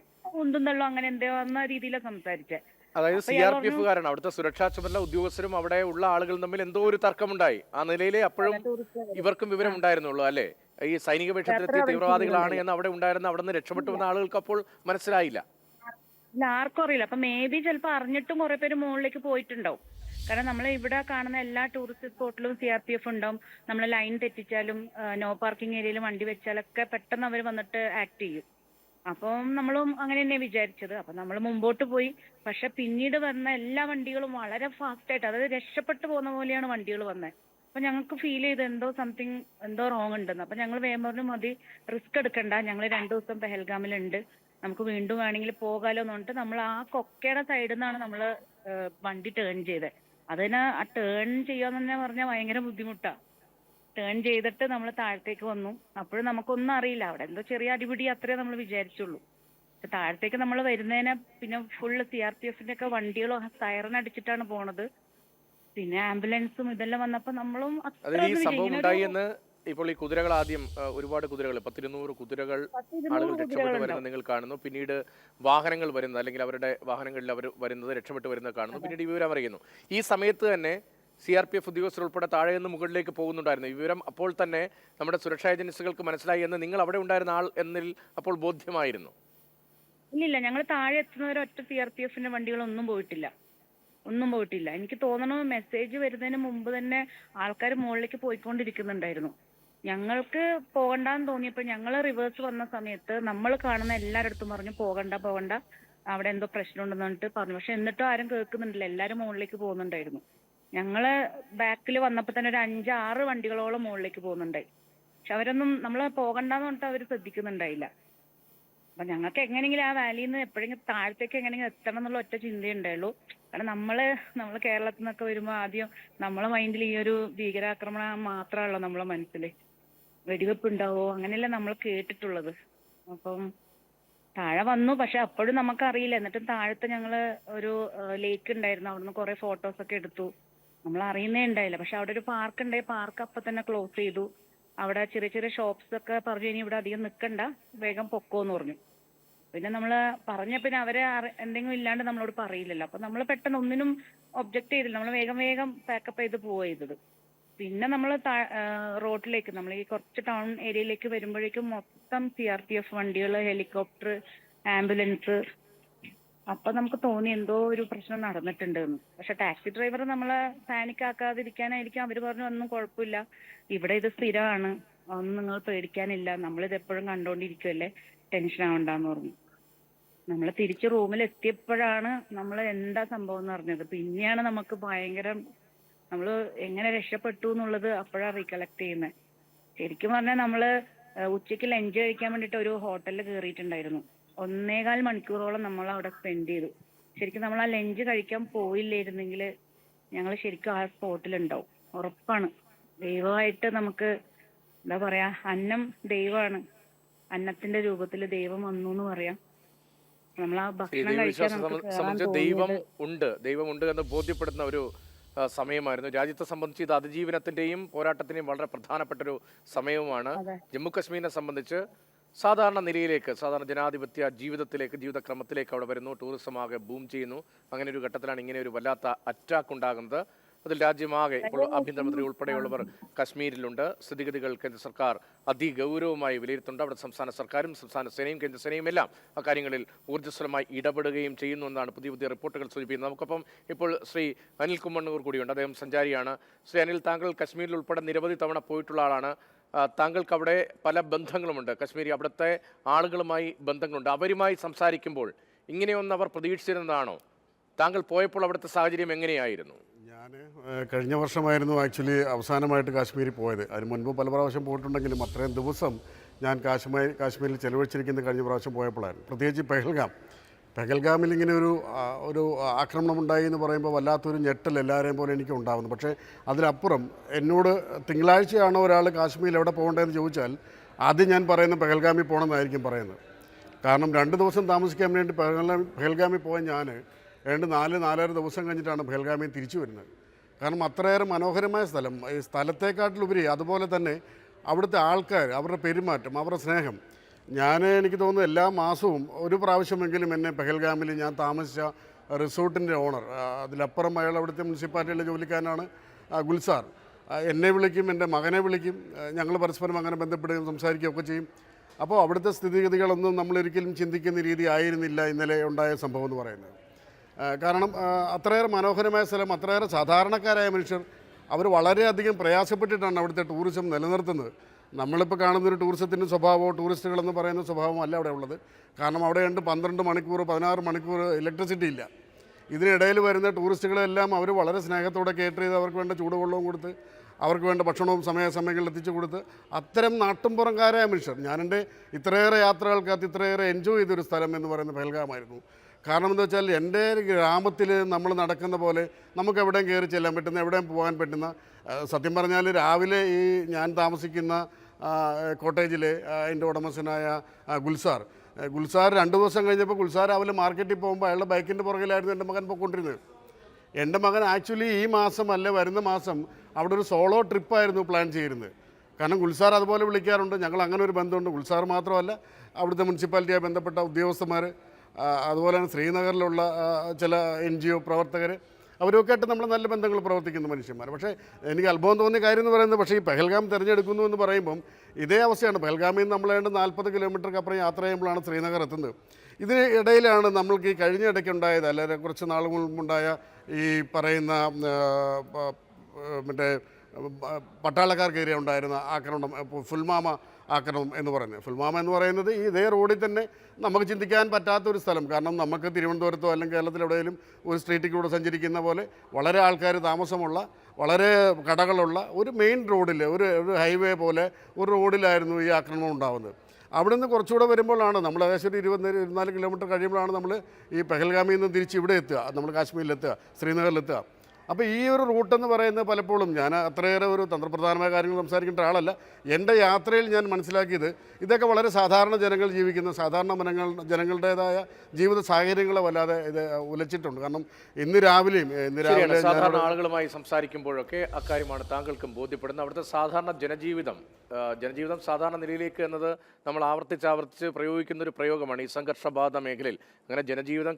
ഉന്തും തള്ളും അങ്ങനെ എന്ന രീതിയിലാണ് സംസാരിച്ചത്. അതായത് CRPF-കാരാണ് അവിടുത്തെ സുരക്ഷാ ചുമതല ഉദ്യോഗസ്ഥരും അവിടെ ഉള്ള ആളുകളും തമ്മിൽ എന്തോ ഒരു തർക്കമുണ്ടായി. ആ നിലയിലെ അപ്പോഴും ഇവർക്കും വിവരം ഉണ്ടായിരുന്നുള്ളൂ അല്ലേ? ഈ സൈനിക വേഷത്തിലെത്തിയ തീവ്രവാദികളാണ് എന്ന് അവിടെ ഉണ്ടായിരുന്ന അവിടെ നിന്ന് രക്ഷപ്പെട്ടു വന്ന ആളുകൾക്ക് അപ്പോൾ മനസ്സിലായില്ല. ഇല്ല, ആർക്കും അറിയില്ല. അപ്പൊ മേ ബി ചിലപ്പോൾ അറിഞ്ഞിട്ടും കുറെ പേര് മുകളിലേക്ക് പോയിട്ടുണ്ടാവും. കാരണം നമ്മൾ ഇവിടെ കാണുന്ന എല്ലാ ടൂറിസ്റ്റ് സ്പോട്ടിലും CRPF ഉണ്ടാവും. നമ്മൾ ലൈൻ തെറ്റിച്ചാലും നോ പാർക്കിംഗ് ഏരിയയിൽ വണ്ടി വെച്ചാലൊക്കെ പെട്ടെന്ന് അവർ വന്നിട്ട് ആക്ട് ചെയ്യും. അപ്പം നമ്മളും അങ്ങനെ തന്നെ വിചാരിച്ചത്. അപ്പൊ നമ്മൾ മുമ്പോട്ട് പോയി. പക്ഷെ പിന്നീട് വന്ന എല്ലാ വണ്ടികളും വളരെ ഫാസ്റ്റ് ആയിട്ട്, അതായത് രക്ഷപ്പെട്ടു പോകുന്ന പോലെയാണ് വണ്ടികൾ വന്നത്. അപ്പൊ ഞങ്ങൾക്ക് ഫീൽ ചെയ്ത് എന്തോ സംതിങ് എന്തോ റോങ് ഉണ്ടെന്ന്. അപ്പൊ ഞങ്ങൾ വേഗം പറഞ്ഞു മതി, റിസ്ക് എടുക്കണ്ട, ഞങ്ങൾ 2 ദിവസം പെഹൽഗാമിലുണ്ട്, നമുക്ക് വീണ്ടും വേണമെങ്കിൽ പോകാലോ എന്ന് പറഞ്ഞിട്ട് നമ്മൾ ആ കൊക്കയുടെ സൈഡിൽ നിന്നാണ് നമ്മൾ വണ്ടി ടേൺ ചെയ്തത്. അതിന് ആ ടേൺ ചെയ്യാന്ന് തന്നെ പറഞ്ഞാൽ ഭയങ്കര ബുദ്ധിമുട്ടാ. ടേൺ ചെയ്തിട്ട് നമ്മൾ താഴത്തേക്ക് വന്നു. അപ്പോഴും നമുക്കൊന്നും അറിയില്ല, അവിടെ എന്തോ ചെറിയ അടിപിടി അത്രേ നമ്മൾ വിചാരിച്ചുള്ളൂ. താഴത്തേക്ക് നമ്മൾ വരുന്നതിന് പിന്നെ ഫുള്ള് CRPFന്റെ ഒക്കെ വണ്ടികളും സൈറൻ അടിച്ചിട്ടാണ് പോണത്. പിന്നെ ആംബുലൻസും ഇതെല്ലാം വന്നപ്പോ നമ്മളും അത്ര അതിൽ ഈ ഒന്നും സംഭവം ഇങ്ങനെ ഉണ്ടായി എന്ന് ഇപ്പോൾ ഈ കുതിരകൾ ആദ്യം ഒരുപാട് കുതിരകൾ 10-200 കുതിരകൾ 100-200 ആളുകൾ രക്ഷപ്പെട്ടു കുതിരകളുണ്ടാവും. വരുന്നത് നിങ്ങൾ കാണുന്നു. പിന്നീട് വാഹനങ്ങൾ വരുന്നത് അല്ലെങ്കിൽ അവരുടെ വാഹനങ്ങളിൽ അവർ വരുന്നത് രക്ഷപ്പെട്ടു വരുന്നത് കാണുന്നു. പിന്നീട് ഈ വിവരം അറിയുന്നു. ഈ സമയത്ത് തന്നെ CRPF ഉദ്യോഗസ്ഥർ ഉൾപ്പെടെ താഴെ നിന്ന് മുകളിലേക്ക് പോകുന്നുണ്ടായിരുന്നു. ഈ വിവരം അപ്പോൾ തന്നെ നമ്മുടെ സുരക്ഷാ ഏജൻസികൾക്ക് മനസ്സിലായി എന്ന് നിങ്ങൾ അവിടെ ഉണ്ടായിരുന്ന ആൾ എന്നിൽ അപ്പോൾ ബോധ്യമായിരുന്നു. ഇല്ലില്ല, ഞങ്ങൾ താഴെ എത്തുന്നവരെ ഒറ്റ CRPFന്റെ വണ്ടികളൊന്നും പോയിട്ടില്ല, ഒന്നും പോയിട്ടില്ല. എനിക്ക് തോന്നണു മെസ്സേജ് വരുന്നതിന് മുമ്പ് തന്നെ ആൾക്കാർ മുകളിലേക്ക് പോയിക്കൊണ്ടിരിക്കുന്നുണ്ടായിരുന്നു. ഞങ്ങൾക്ക് പോകണ്ടെന്ന് തോന്നിയപ്പോൾ ഞങ്ങൾ റിവേഴ്സ് വന്ന സമയത്ത് നമ്മൾ കാണുന്ന എല്ലാവരുടെ പറഞ്ഞു പോകണ്ട പോകണ്ട, അവിടെ എന്തോ പ്രശ്നമുണ്ടെന്ന് പറഞ്ഞിട്ട് പറഞ്ഞു. പക്ഷെ എന്നിട്ടും ആരും കേൾക്കുന്നുണ്ടില്ല, എല്ലാവരും മുകളിലേക്ക് പോകുന്നുണ്ടായിരുന്നു. ഞങ്ങള് ബാക്കിൽ വന്നപ്പോൾ തന്നെ ഒരു 5-6 വണ്ടികളോളം മുകളിലേക്ക് പോകുന്നുണ്ടായി. പക്ഷെ അവരൊന്നും നമ്മളെ പോകണ്ടെന്ന് പറഞ്ഞിട്ട് അവർ ശ്രദ്ധിക്കുന്നുണ്ടായില്ല. അപ്പൊ ഞങ്ങൾക്ക് എങ്ങനെയെങ്കിലും ആ വാലിയിൽ നിന്ന് എപ്പോഴെങ്കിലും താഴത്തേക്ക് എങ്ങനെയെങ്കിലും എത്തണം എന്നുള്ള ഒറ്റ ചിന്തയുണ്ടായുള്ളൂ. കാരണം നമ്മള് കേരളത്തിൽ നിന്നൊക്കെ വരുമ്പോൾ ആദ്യം നമ്മളെ മൈൻഡിൽ ഈ ഒരു ഭീകരാക്രമണം മാത്രമല്ലോ നമ്മളെ മനസ്സിൽ. വെടിവെപ്പ് ഉണ്ടാവോ അങ്ങനെയല്ല നമ്മൾ കേട്ടിട്ടുള്ളത്. അപ്പം താഴെ വന്നു, പക്ഷെ അപ്പോഴും നമുക്കറിയില്ല. എന്നിട്ടും താഴത്തെ ഞങ്ങള് ഒരു ലേക്ക് ഉണ്ടായിരുന്നു, അവിടുന്ന് കുറെ ഫോട്ടോസ് ഒക്കെ എടുത്തു. നമ്മൾ അറിയുന്നേ ഉണ്ടായില്ല. പക്ഷെ അവിടെ ഒരു പാർക്ക് ഉണ്ടായി, പാർക്ക് അപ്പൊ തന്നെ ക്ലോസ് ചെയ്തു. അവിടെ ചെറിയ ചെറിയ ഷോപ്സ് ഒക്കെ പറഞ്ഞു, ഇനി ഇവിടെ അധികം നിൽക്കണ്ട, വേഗം പൊക്കോന്ന് പറഞ്ഞു. പിന്നെ നമ്മള് പറഞ്ഞ പിന്നെ അവരെ എന്തെങ്കിലും ഇല്ലാണ്ട് നമ്മളോട് പറയില്ലല്ലോ. അപ്പൊ നമ്മൾ പെട്ടെന്ന് ഒന്നിനും ഒബ്ജക്ട് ചെയ്തില്ല, നമ്മൾ വേഗം വേഗം പാക്കപ്പ് ചെയ്ത് പോവുക ചെയ്തത്. പിന്നെ നമ്മൾ റോഡിലേക്ക്, നമ്മൾ ഈ കുറച്ച് ടൗൺ ഏരിയയിലേക്ക് വരുമ്പോഴേക്കും മൊത്തം CRPF വണ്ടികൾ, ഹെലികോപ്റ്റർ, ആംബുലൻസ്. അപ്പൊ നമുക്ക് തോന്നി എന്തോ ഒരു പ്രശ്നം നടന്നിട്ടുണ്ട് എന്ന്. പക്ഷെ ടാക്സി ഡ്രൈവർ നമ്മളെ പാനിക് ആക്കാതിരിക്കാനായിരിക്കും അവർ പറഞ്ഞു ഒന്നും കുഴപ്പമില്ല, ഇവിടെ ഇത് സ്ഥിരമാണ്, ഒന്നും നിങ്ങൾ പേടിക്കാനില്ല, നമ്മളിത് എപ്പോഴും കണ്ടോണ്ടിരിക്കുമല്ലേ, ടെൻഷൻ ആവണ്ടെന്ന് പറഞ്ഞു. നമ്മൾ തിരിച്ച് റൂമിൽ എത്തിയപ്പോഴാണ് നമ്മൾ എന്താ സംഭവം എന്ന് അറിഞ്ഞത്. പിന്നെയാണ് നമുക്ക് ഭയങ്കര നമ്മൾ എങ്ങനെ രക്ഷപ്പെട്ടു എന്നുള്ളത് അപ്പോഴാണ് റീകളക്ട് ചെയ്യുന്നത്. ശരിക്കും പറഞ്ഞാൽ നമ്മള് ഉച്ചയ്ക്ക് ലഞ്ച് കഴിക്കാൻ വേണ്ടിയിട്ട് ഒരു ഹോട്ടലിൽ കയറിയിട്ടുണ്ടായിരുന്നു. 1.25 മണിക്കൂറോളം നമ്മൾ അവിടെ സ്പെൻഡ് ചെയ്തു. ശരിക്കും നമ്മൾ ആ ലഞ്ച് കഴിക്കാൻ പോയില്ലായിരുന്നെങ്കിൽ ഞങ്ങൾ ശരിക്കും ആ സ്പോട്ടിലുണ്ടാവും, ഉറപ്പാണ്. ദൈവമായിട്ട് നമുക്ക് എന്താ പറയാ, അന്നം ദൈവമാണ്, അന്നത്തിന്റെ രൂപത്തിൽ ദൈവം വന്നു എന്ന് പറയാം. നമ്മൾ ആ ഭക്ഷണം കഴിക്കാൻ നമുക്ക് കേറാൻ സംബന്ധിച്ച് തോന്നിയത് ദൈവമുണ്ട് എന്ന് ബോധ്യപ്പെടുന്ന ഒരു സമയമായിരുന്നു. രാജ്യത്തെ സംബന്ധിച്ച് ഇത് അതിജീവനത്തിന്റെയും പോരാട്ടത്തിന്റെയും വളരെ പ്രധാനപ്പെട്ട ഒരു സമയവുമാണ്. അതെ. ജമ്മു കശ്മീരിനെ സംബന്ധിച്ച് സാധാരണ നിലയിലേക്ക്, സാധാരണ ജനാധിപത്യ ജീവിതത്തിലേക്ക്, ജീവിതക്രമത്തിലേക്ക് അവിടെ വരുന്നു. ടൂറിസം ആകെ ബൂം ചെയ്യുന്നു. അങ്ങനെ ഒരു ഘട്ടത്തിലാണ് ഇങ്ങനെ ഒരു വല്ലാത്ത അറ്റാക്ക് ഉണ്ടാകുന്നത്. അതിൽ രാജ്യമാകെ ഇപ്പോൾ ആഭ്യന്തരമന്ത്രി ഉൾപ്പെടെയുള്ളവർ കശ്മീരിലുണ്ട്. സ്ഥിതിഗതികൾ കേന്ദ്ര സർക്കാർ അതിഗൗരവമായി വിലയിരുത്തുന്നുണ്ട്. അവിടെ സംസ്ഥാന സർക്കാരും സംസ്ഥാന സേനയും കേന്ദ്ര സേനയും എല്ലാം അക്കാര്യങ്ങളിൽ ഊർജ്ജസ്വലമായി ഇടപെടുകയും ചെയ്യുന്നു എന്നാണ് പുതിയ പുതിയ റിപ്പോർട്ടുകൾ സൂചിപ്പിക്കുന്നത്. നമുക്കൊപ്പം ഇപ്പോൾ ശ്രീ അനിൽ കുമ്മണ്ണൂർ കൂടിയുണ്ട്, അദ്ദേഹം സഞ്ചാരിയാണ്. ശ്രീ അനിൽ, താങ്കൾ കശ്മീരിൽ ഉൾപ്പെടെ നിരവധി തവണ പോയിട്ടുള്ള ആളാണ്. താങ്കൾക്ക് അവിടെ പല ബന്ധങ്ങളുമുണ്ട്, കശ്മീരി അവിടുത്തെ ആളുകളുമായി ബന്ധങ്ങളുണ്ട്. അവരുമായി സംസാരിക്കുമ്പോൾ ഇങ്ങനെയൊന്ന് അവർ പ്രതീക്ഷിച്ചിരുന്നതാണോ? താങ്കൾ പോയപ്പോൾ അവിടുത്തെ സാഹചര്യം എങ്ങനെയായിരുന്നു? ഞാൻ കഴിഞ്ഞ വർഷമായിരുന്നു ആക്ച്വലി അവസാനമായിട്ട് കാശ്മീരിൽ പോയത്. അതിന് മുൻപ് പല പ്രാവശ്യം പോയിട്ടുണ്ടെങ്കിലും അത്രയും ദിവസം ഞാൻ കാശ്മീരിൽ ചെലവഴിച്ചിരിക്കുന്നത് കഴിഞ്ഞ പ്രാവശ്യം പോയപ്പോഴായിരുന്നു. പ്രത്യേകിച്ച് പെഹൽഗാമിൽ ഇങ്ങനെ ഒരു ആക്രമണം ഉണ്ടായി എന്ന് പറയുമ്പോൾ വല്ലാത്തൊരു ഞെട്ടൽ എല്ലാവരെയും പോലെ എനിക്ക് ഉണ്ടാകുന്നു. പക്ഷേ അതിലപ്പുറം എന്നോട് തിങ്കളാഴ്ചയാണോ ഒരാൾ കാശ്മീരിൽ എവിടെ പോകേണ്ടതെന്ന് ചോദിച്ചാൽ ആദ്യം ഞാൻ പറയുന്നത് പെഹൽഗാമിൽ പോകണമെന്നായിരിക്കും പറയുന്നത്. കാരണം 2 ദിവസം താമസിക്കാൻ വേണ്ടി പെഹൽഗാമിൽ പോയ ഞാൻ 4-4.5 ദിവസം കഴിഞ്ഞിട്ടാണ് പെഹൽഗാമിൽ തിരിച്ചു വരുന്നത്. കാരണം അത്രയേറെ മനോഹരമായ സ്ഥലം, ഈ സ്ഥലത്തെക്കാട്ടിലുപരി അതുപോലെ തന്നെ അവിടുത്തെ ആൾക്കാർ, അവരുടെ പെരുമാറ്റം, അവരുടെ സ്നേഹം. എനിക്ക് തോന്നുന്നു എല്ലാ മാസവും ഒരു പ്രാവശ്യമെങ്കിലും എന്നെ പെഹൽഗാമിൽ ഞാൻ താമസിച്ച റിസോർട്ടിൻ്റെ ഓണർ, അതിലപ്പുറം അയാൾ അവിടുത്തെ മുനിസിപ്പാലിറ്റിയിലെ ജോലിക്കാരനാണ്, ഗുൽസാർ, എന്നെ വിളിക്കും, എൻ്റെ മകനെ വിളിക്കും. ഞങ്ങൾ പരസ്പരം അങ്ങനെ ബന്ധപ്പെടുകയും സംസാരിക്കുകയൊക്കെ ചെയ്യും. അപ്പോൾ അവിടുത്തെ സ്ഥിതിഗതികളൊന്നും നമ്മളൊരിക്കലും ചിന്തിക്കുന്ന രീതി ആയിരുന്നില്ല ഇന്നലെ ഉണ്ടായ സംഭവം എന്ന് പറയുന്നത്. കാരണം അത്രയേറെ മനോഹരമായ സ്ഥലം, അത്രയേറെ സാധാരണക്കാരായ മനുഷ്യർ, അവർ വളരെയധികം പ്രയാസപ്പെട്ടിട്ടാണ് അവിടുത്തെ ടൂറിസം നിലനിർത്തുന്നത്. നമ്മളിപ്പോൾ കാണുന്നൊരു ടൂറിസത്തിൻ്റെ സ്വഭാവമോ ടൂറിസ്റ്റുകളെന്ന് പറയുന്ന സ്വഭാവമോ അല്ല അവിടെ ഉള്ളത്. കാരണം അവിടെയുണ്ട് 12 മണിക്കൂർ 16 മണിക്കൂർ ഇലക്ട്രിസിറ്റി ഇല്ല. ഇതിനിടയിൽ വരുന്ന ടൂറിസ്റ്റുകളെല്ലാം അവർ വളരെ സ്നേഹത്തോടെ കേറ്റർ ചെയ്ത് അവർക്ക് വേണ്ട ചൂടുവെള്ളവും കൊടുത്ത് അവർക്ക് വേണ്ട ഭക്ഷണവും സമയാസമയങ്ങളിൽ എത്തിച്ചു കൊടുത്ത് അത്തരം നാട്ടുംപുറംകാരായ മനുഷ്യർ, ഞാനെൻ്റെ ഇത്രയേറെ യാത്രകൾക്കകത്ത് ഇത്രയേറെ എൻജോയ് ചെയ്തൊരു സ്ഥലം എന്ന് പറയുന്നത് പെഹൽഗാമായിരുന്നു. കാരണം എന്താ വെച്ചാൽ എൻ്റെ ഗ്രാമത്തിൽ നമ്മൾ നടക്കുന്ന പോലെ നമുക്ക് എവിടെയും കയറി ചെല്ലാൻ പറ്റുന്ന, എവിടെയും പോകാൻ പറ്റുന്ന, സത്യം പറഞ്ഞാൽ രാവിലെ ഈ ഞാൻ താമസിക്കുന്ന കോട്ടേജിലെ എൻ്റെ ഉടമസ്ഥനായ ഗുൽസാർ 2 ദിവസം കഴിഞ്ഞപ്പോൾ ഗുൽസാർ രാവിലെ മാർക്കറ്റിൽ പോകുമ്പോൾ അയാളുടെ ബൈക്കിൻ്റെ പുറകിലായിരുന്നു എൻ്റെ മകൻ പോയിക്കൊണ്ടിരുന്നത്. എൻ്റെ മകൻ ആക്ച്വലി ഈ മാസം അല്ല വരുന്ന മാസം അവിടെ ഒരു സോളോ ട്രിപ്പായിരുന്നു പ്ലാൻ ചെയ്യുന്നത്. കാരണം ഗുൽസാർ അതുപോലെ വിളിക്കാറുണ്ട്, ഞങ്ങൾ അങ്ങനെ ഒരു ബന്ധമുണ്ട്. ഗുൽസാർ മാത്രമല്ല, അവിടുത്തെ മുനിസിപ്പാലിറ്റിയായി ബന്ധപ്പെട്ട ഉദ്യോഗസ്ഥന്മാർ, അതുപോലെ തന്നെ ശ്രീനഗറിലുള്ള ചില NGO പ്രവർത്തകർ, അവരൊക്കെ ആയിട്ട് നമ്മൾ നല്ല ബന്ധങ്ങൾ പ്രവർത്തിക്കുന്ന മനുഷ്യന്മാർ. പക്ഷേ എനിക്ക് അത്ഭുതം തോന്നിയ കാര്യം എന്ന് പറയുന്നത്, പക്ഷേ ഈ പെഹൽഗാം തിരഞ്ഞെടുക്കുന്നു എന്ന് പറയുമ്പം ഇതേ അവസ്ഥയാണ്. പെഹൽഗാമിൽ നിന്ന് നമ്മൾ 40 കിലോമീറ്റർക്ക് അപ്പുറം യാത്ര ചെയ്യുമ്പോഴാണ് ശ്രീനഗർ എത്തുന്നത്. ഇതിന് ഇടയിലാണ് നമ്മൾക്ക് ഈ കഴിഞ്ഞ ഇടയ്ക്കുണ്ടായത്, അല്ലെങ്കിൽ കുറച്ച് നാൾ മുമ്പുണ്ടായ ഈ പറയുന്ന മറ്റേ പട്ടാളക്കാർക്കെതിരെ ഉണ്ടായിരുന്ന ആക്രമണം, ഫുൽമാമ ആക്രമണം എന്ന് പറയുന്നത്. ഫുൽമാമ എന്ന് പറയുന്നത് ഈ ഇതേ റോഡിൽ തന്നെ നമുക്ക് ചിന്തിക്കാൻ പറ്റാത്തൊരു സ്ഥലം. കാരണം നമുക്ക് തിരുവനന്തപുരത്തോ അല്ലെങ്കിൽ കേരളത്തിലെവിടെയും ഒരു സ്ട്രീറ്റിലൂടെ സഞ്ചരിക്കുന്ന പോലെ വളരെ ആൾക്കാർ താമസമുള്ള, വളരെ കടകളുള്ള ഒരു മെയിൻ റോഡിൽ, ഒരു ഹൈവേ പോലെ ഒരു റോഡിലായിരുന്നു ഈ ആക്രമണം ഉണ്ടാകുന്നത്. അവിടെ നിന്ന് കുറച്ചുകൂടെ വരുമ്പോഴാണ് നമ്മൾ ഏകദേശം ഒരു 24 കിലോമീറ്റർ കഴിയുമ്പോഴാണ് നമ്മൾ ഈ പെഹൽഗാമിൽ നിന്ന് തിരിച്ച് ഇവിടെ എത്തുക, നമ്മൾ കാശ്മീരിലെത്തുക, ശ്രീനഗറിലെത്തുക. അപ്പോൾ ഈ ഒരു റൂട്ടെന്ന് പറയുന്നത് പലപ്പോഴും ഞാൻ അത്രയേറെ ഒരു തന്ത്രപ്രധാനമായ കാര്യങ്ങൾ സംസാരിക്കേണ്ട ആളല്ല. എൻ്റെ യാത്രയിൽ ഞാൻ മനസ്സിലാക്കിയത് ഇതൊക്കെ വളരെ സാധാരണ ജനങ്ങൾ ജീവിക്കുന്ന, സാധാരണ ജനങ്ങളുടേതായ ജീവിത സാഹചര്യങ്ങളെ വല്ലാതെ ഇത് ഉലച്ചിട്ടുണ്ട്. കാരണം ഇന്ന് രാവിലെ സാധാരണ ആളുകളുമായി സംസാരിക്കുമ്പോഴൊക്കെ അക്കാര്യമാണ് താങ്കൾക്കും ബോധ്യപ്പെടുന്നത്. അവിടുത്തെ സാധാരണ ജനജീവിതം സാധാരണ നിലയിലേക്ക് എന്നത് നമ്മൾ ആവർത്തിച്ച് പ്രയോഗിക്കുന്ന ഒരു പ്രയോഗമാണ് ഈ സംഘർഷബാധ മേഖലയിൽ. അങ്ങനെ ജനജീവിതം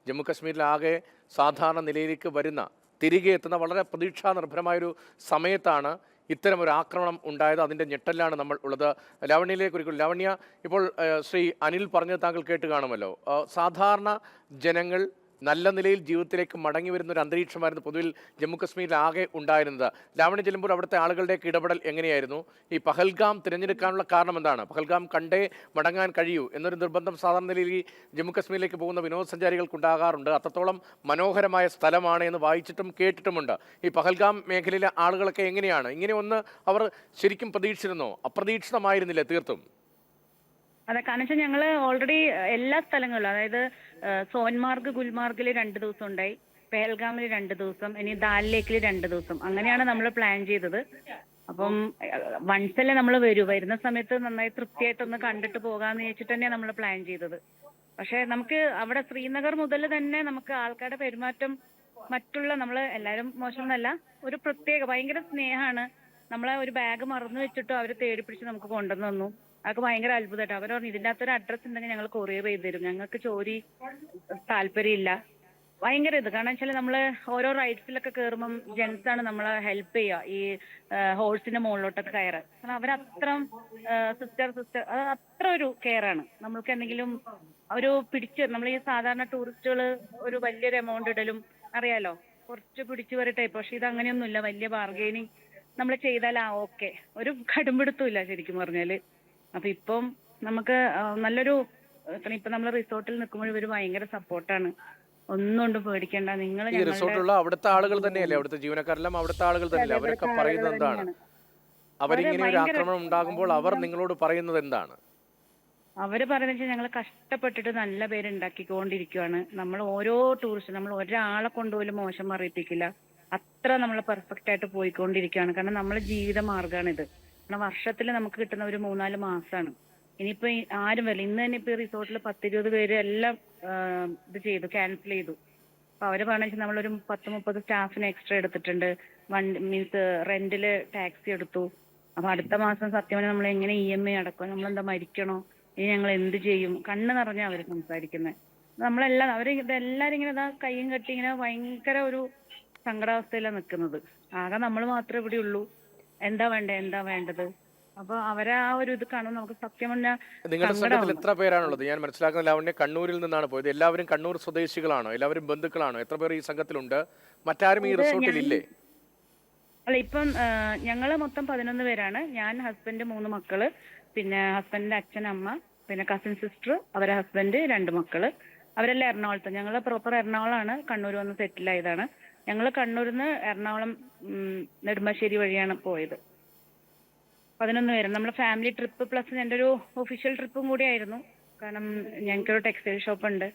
ജമ്മു കാശ്മീരിലാകെ സാധാരണ നിലയിലേക്ക് വരുന്ന, തിരികെ എത്തുന്ന വളരെ പ്രതീക്ഷാ നിർഭരമായൊരു സമയത്താണ് ഇത്തരമൊരു ആക്രമണം ഉണ്ടായത്. അതിൻ്റെ ഞെട്ടലാണ് നമ്മൾ ഉള്ളത്. ലാവണ്യയിലേക്ക് ഒരിക്കലും, ലാവണ്യ, ഇപ്പോൾ ശ്രീ അനിൽ പറഞ്ഞത് താങ്കൾ കേട്ട് കാണുമല്ലോ. സാധാരണ ജനങ്ങൾ നല്ല നിലയിൽ ജീവിതത്തിലേക്ക് മടങ്ങി വരുന്ന ഒരു അന്തരീക്ഷമായിരുന്നു പൊതുവിൽ ജമ്മു കാശ്മീരിൽ ആകെ ഉണ്ടായിരുന്നത്. ലാവണ്യ ചെല്ലുമ്പോൾ അവിടുത്തെ ആളുകളുടെയൊക്കെ ഇടപെടൽ എങ്ങനെയായിരുന്നു? ഈ പഹൽഗാം തിരഞ്ഞെടുക്കാനുള്ള കാരണം എന്താണ്? പഹൽഗാം കണ്ടേ മടങ്ങാൻ കഴിയൂ എന്നൊരു നിർബന്ധം സാധാരണ നിലയിൽ ഈ ജമ്മു കാശ്മീരിലേക്ക് പോകുന്ന വിനോദസഞ്ചാരികൾക്കുണ്ടാകാറുണ്ട്. അത്രത്തോളം മനോഹരമായ സ്ഥലമാണ് എന്ന് വായിച്ചിട്ടും കേട്ടിട്ടുമുണ്ട്. ഈ പഹൽഗാം മേഖലയിലെ ആളുകളൊക്കെ എങ്ങനെയാണ്? ഇങ്ങനെ ഒന്ന് അവർ ശരിക്കും പ്രതീക്ഷിച്ചിരുന്നോ? അപ്രതീക്ഷിതമായിരുന്നില്ല തീർത്തും? അതെ, കാരണം വെച്ചാൽ ഞങ്ങൾ ഓൾറെഡി എല്ലാ സ്ഥലങ്ങളിലും, അതായത് സോൻമാർഗ്, ഗുൽമാർഗിൽ 2 ദിവസം ഉണ്ടായി, പെഹൽഗാമിൽ 2 ദിവസം, ഇനി ദാൽ ലേക്കിൽ 2 ദിവസം, അങ്ങനെയാണ് നമ്മൾ പ്ലാൻ ചെയ്തത്. അപ്പം വൺസല്ലേ നമ്മൾ വരുന്ന സമയത്ത് നന്നായി തൃപ്തിയായിട്ടൊന്ന് കണ്ടിട്ട് പോകാമെന്ന് വെച്ചിട്ട് തന്നെയാണ് നമ്മൾ പ്ലാൻ ചെയ്തത്. പക്ഷെ നമുക്ക് അവിടെ ശ്രീനഗർ മുതൽ തന്നെ നമുക്ക് ആൾക്കാരുടെ പെരുമാറ്റം, മറ്റുള്ള നമ്മൾ എല്ലാവരും മോശമൊന്നുമല്ല, ഒരു പ്രത്യേക ഭയങ്കര സ്നേഹമാണ്. നമ്മളെ ഒരു ബാഗ് മറന്നു വെച്ചിട്ടും അവർ തേടി പിടിച്ച് നമുക്ക് കൊണ്ടുവന്നു തന്നു. അതൊക്കെ ഭയങ്കര അത്ഭുതമായിട്ട്. അവർ പറഞ്ഞു ഇതിൻ്റെ അകത്തൊരു അഡ്രസ്സ് ഉണ്ടെങ്കിൽ ഞങ്ങൾ കൊറിയർ ചെയ്ത് തരും, ഞങ്ങൾക്ക് ചോരി താല്പര്യമില്ല. ഭയങ്കര ഇത്, കാരണം വെച്ചാൽ നമ്മൾ ഓരോ റൈഡ്സിലൊക്കെ കയറുമ്പം ജെൻസാണ് നമ്മളെ ഹെൽപ്പ് ചെയ്യുക ഈ ഹോഴ്സിന്റെ മുകളിലോട്ടൊക്കെ കയറാൻ. കാരണം അവരത്രയും സിസ്റ്റർ അത് അത്ര ഒരു കെയറാണ്. നമ്മൾക്ക് എന്തെങ്കിലും ഒരു നമ്മൾ ഈ സാധാരണ ടൂറിസ്റ്റുകൾ ഒരു വലിയൊരു എമൗണ്ട് ഇടലും അറിയാലോ, കുറച്ച് പിടിച്ചു വരട്ടെ. പക്ഷെ ഇത് അങ്ങനെയൊന്നുമില്ല, വലിയ ബാർഗെയിനിങ് നമ്മൾ ചെയ്താൽ ഓക്കെ, ഒരു കടുംപിടുത്തമില്ല ശരിക്കും പറഞ്ഞാല്. അപ്പൊ ഇപ്പം നമുക്ക് നല്ലൊരു, ഇപ്പൊ നമ്മൾ റിസോർട്ടിൽ നിൽക്കുമ്പോൾ ഇവര് ഭയങ്കര സപ്പോർട്ടാണ്. ഒന്നും കൊണ്ട് പേടിക്കണ്ട, നിങ്ങൾ ഈ റിസോർട്ടിലുള്ള അവിടുത്തെ ആളുകൾ തന്നെയല്ലേ, അവിടുത്തെ ജീവനക്കാരെല്ലാം അവിടുത്തെ ആളുകൾ തന്നെയല്ലേ? അവരൊക്കെ പറയുന്നത് എന്താണ്? അവരിങ്ങനെ ഒരു ആക്രമണം ഉണ്ടാകുമ്പോൾ അവർ നിങ്ങളോട് പറയുന്നത് എന്താണ്? അവര് പറയുന്നത് വെച്ചാൽ ഞങ്ങൾ കഷ്ടപ്പെട്ടിട്ട് നല്ല പേര് ഉണ്ടാക്കിക്കൊണ്ടിരിക്കുകയാണ്. നമ്മൾ ഓരോ ടൂറിസ്റ്റ്, നമ്മൾ ഒരാളെ കൊണ്ടുപോലും മോശം അറിയിപ്പിക്കില്ല, അത്ര നമ്മൾ പെർഫെക്റ്റ് ആയിട്ട് പോയിക്കൊണ്ടിരിക്കുകയാണ്. കാരണം നമ്മളെ ജീവിത മാർഗ്ഗമാണിത്. കാരണം വർഷത്തിൽ നമുക്ക് കിട്ടുന്ന ഒരു 3-4 മാസമാണ്. ഇനിയിപ്പോ ആരും വരില്ല. ഇന്ന് തന്നെ ഇപ്പൊ റിസോർട്ടിൽ 10-20 പേര് എല്ലാം ഇത് ചെയ്തു, ക്യാൻസൽ ചെയ്തു. അപ്പൊ അവര് പറഞ്ഞാൽ നമ്മളൊരു 10-30 സ്റ്റാഫിന് എക്സ്ട്രാ എടുത്തിട്ടുണ്ട്, മീൻസ് റെന്റില് ടാക്സി എടുത്തു. അപ്പൊ അടുത്ത മാസം സത്യം പറഞ്ഞാൽ നമ്മൾ എങ്ങനെ EMI അടക്കും, നമ്മളെന്താ മരിക്കണോ, ഇനി ഞങ്ങൾ എന്ത് ചെയ്യും, കണ്ണ് നിറഞ്ഞാ അവര് സംസാരിക്കുന്നത്. നമ്മളെല്ലാം ഇതെല്ലാരും ഇങ്ങനെ കയ്യും കെട്ടി ഇങ്ങനെ ഭയങ്കര ഒരു സങ്കടാവസ്ഥയിലാണ് നിൽക്കുന്നത്. ആകെ നമ്മൾ മാത്രമേ ഇവിടെ ഉള്ളൂ, എന്താ വേണ്ടത്. അപ്പൊ അവരെ ആ ഒരു ഇത് കാണുമ്പോൾ നമുക്ക് സത്യം പറഞ്ഞാൽ. നിങ്ങളുടെ സംഘത്തിൽ എത്ര പേരാണുള്ളത്? ഞാൻ മനസ്സിലാക്കുന്ന ലാവണ്യ കണ്ണൂരിൽ നിന്നാണ് പോയത്. എല്ലാവരും കണ്ണൂർ സ്വദേശികളാണോ? എല്ലാവരും ബന്ധുക്കളാണോ? എത്ര പേർ ഈ സംഘത്തിലുണ്ട്? മറ്റാരും ഈ റിസോർട്ടിൽ ഇല്ലേ? അല്ല, ഇപ്പം ഞങ്ങള് മൊത്തം 11 പേരാണ്. ഞാൻ, ഹസ്ബൻഡ്, 3 മക്കള്, പിന്നെ ഹസ്ബൻഡിന്റെ അച്ഛൻ, അമ്മ, പിന്നെ കസിൻ സിസ്റ്റർ, അവരെ ഹസ്ബൻഡ്, 2 മക്കള്. അവരെല്ലാം എറണാകുളത്ത്. ഞങ്ങള് പ്രോപ്പർ എറണാകുളമാണ്, കണ്ണൂർ വന്ന് സെറ്റിൽ ആയതാണ്. ഞങ്ങൾ കണ്ണൂരിൽ നിന്ന് എറണാകുളം നെടുമ്പാശ്ശേരി വഴിയാണ് പോയത്. 11 പേര്. നമ്മളെ ഫാമിലി ട്രിപ്പ് പ്ലസ് എൻ്റെ ഒരു ഒഫീഷ്യൽ ട്രിപ്പും കൂടി ആയിരുന്നു. കാരണം ഞങ്ങൾക്കൊരു ടെക്സ്റ്റൈൽ ഷോപ്പ് ഉണ്ട്.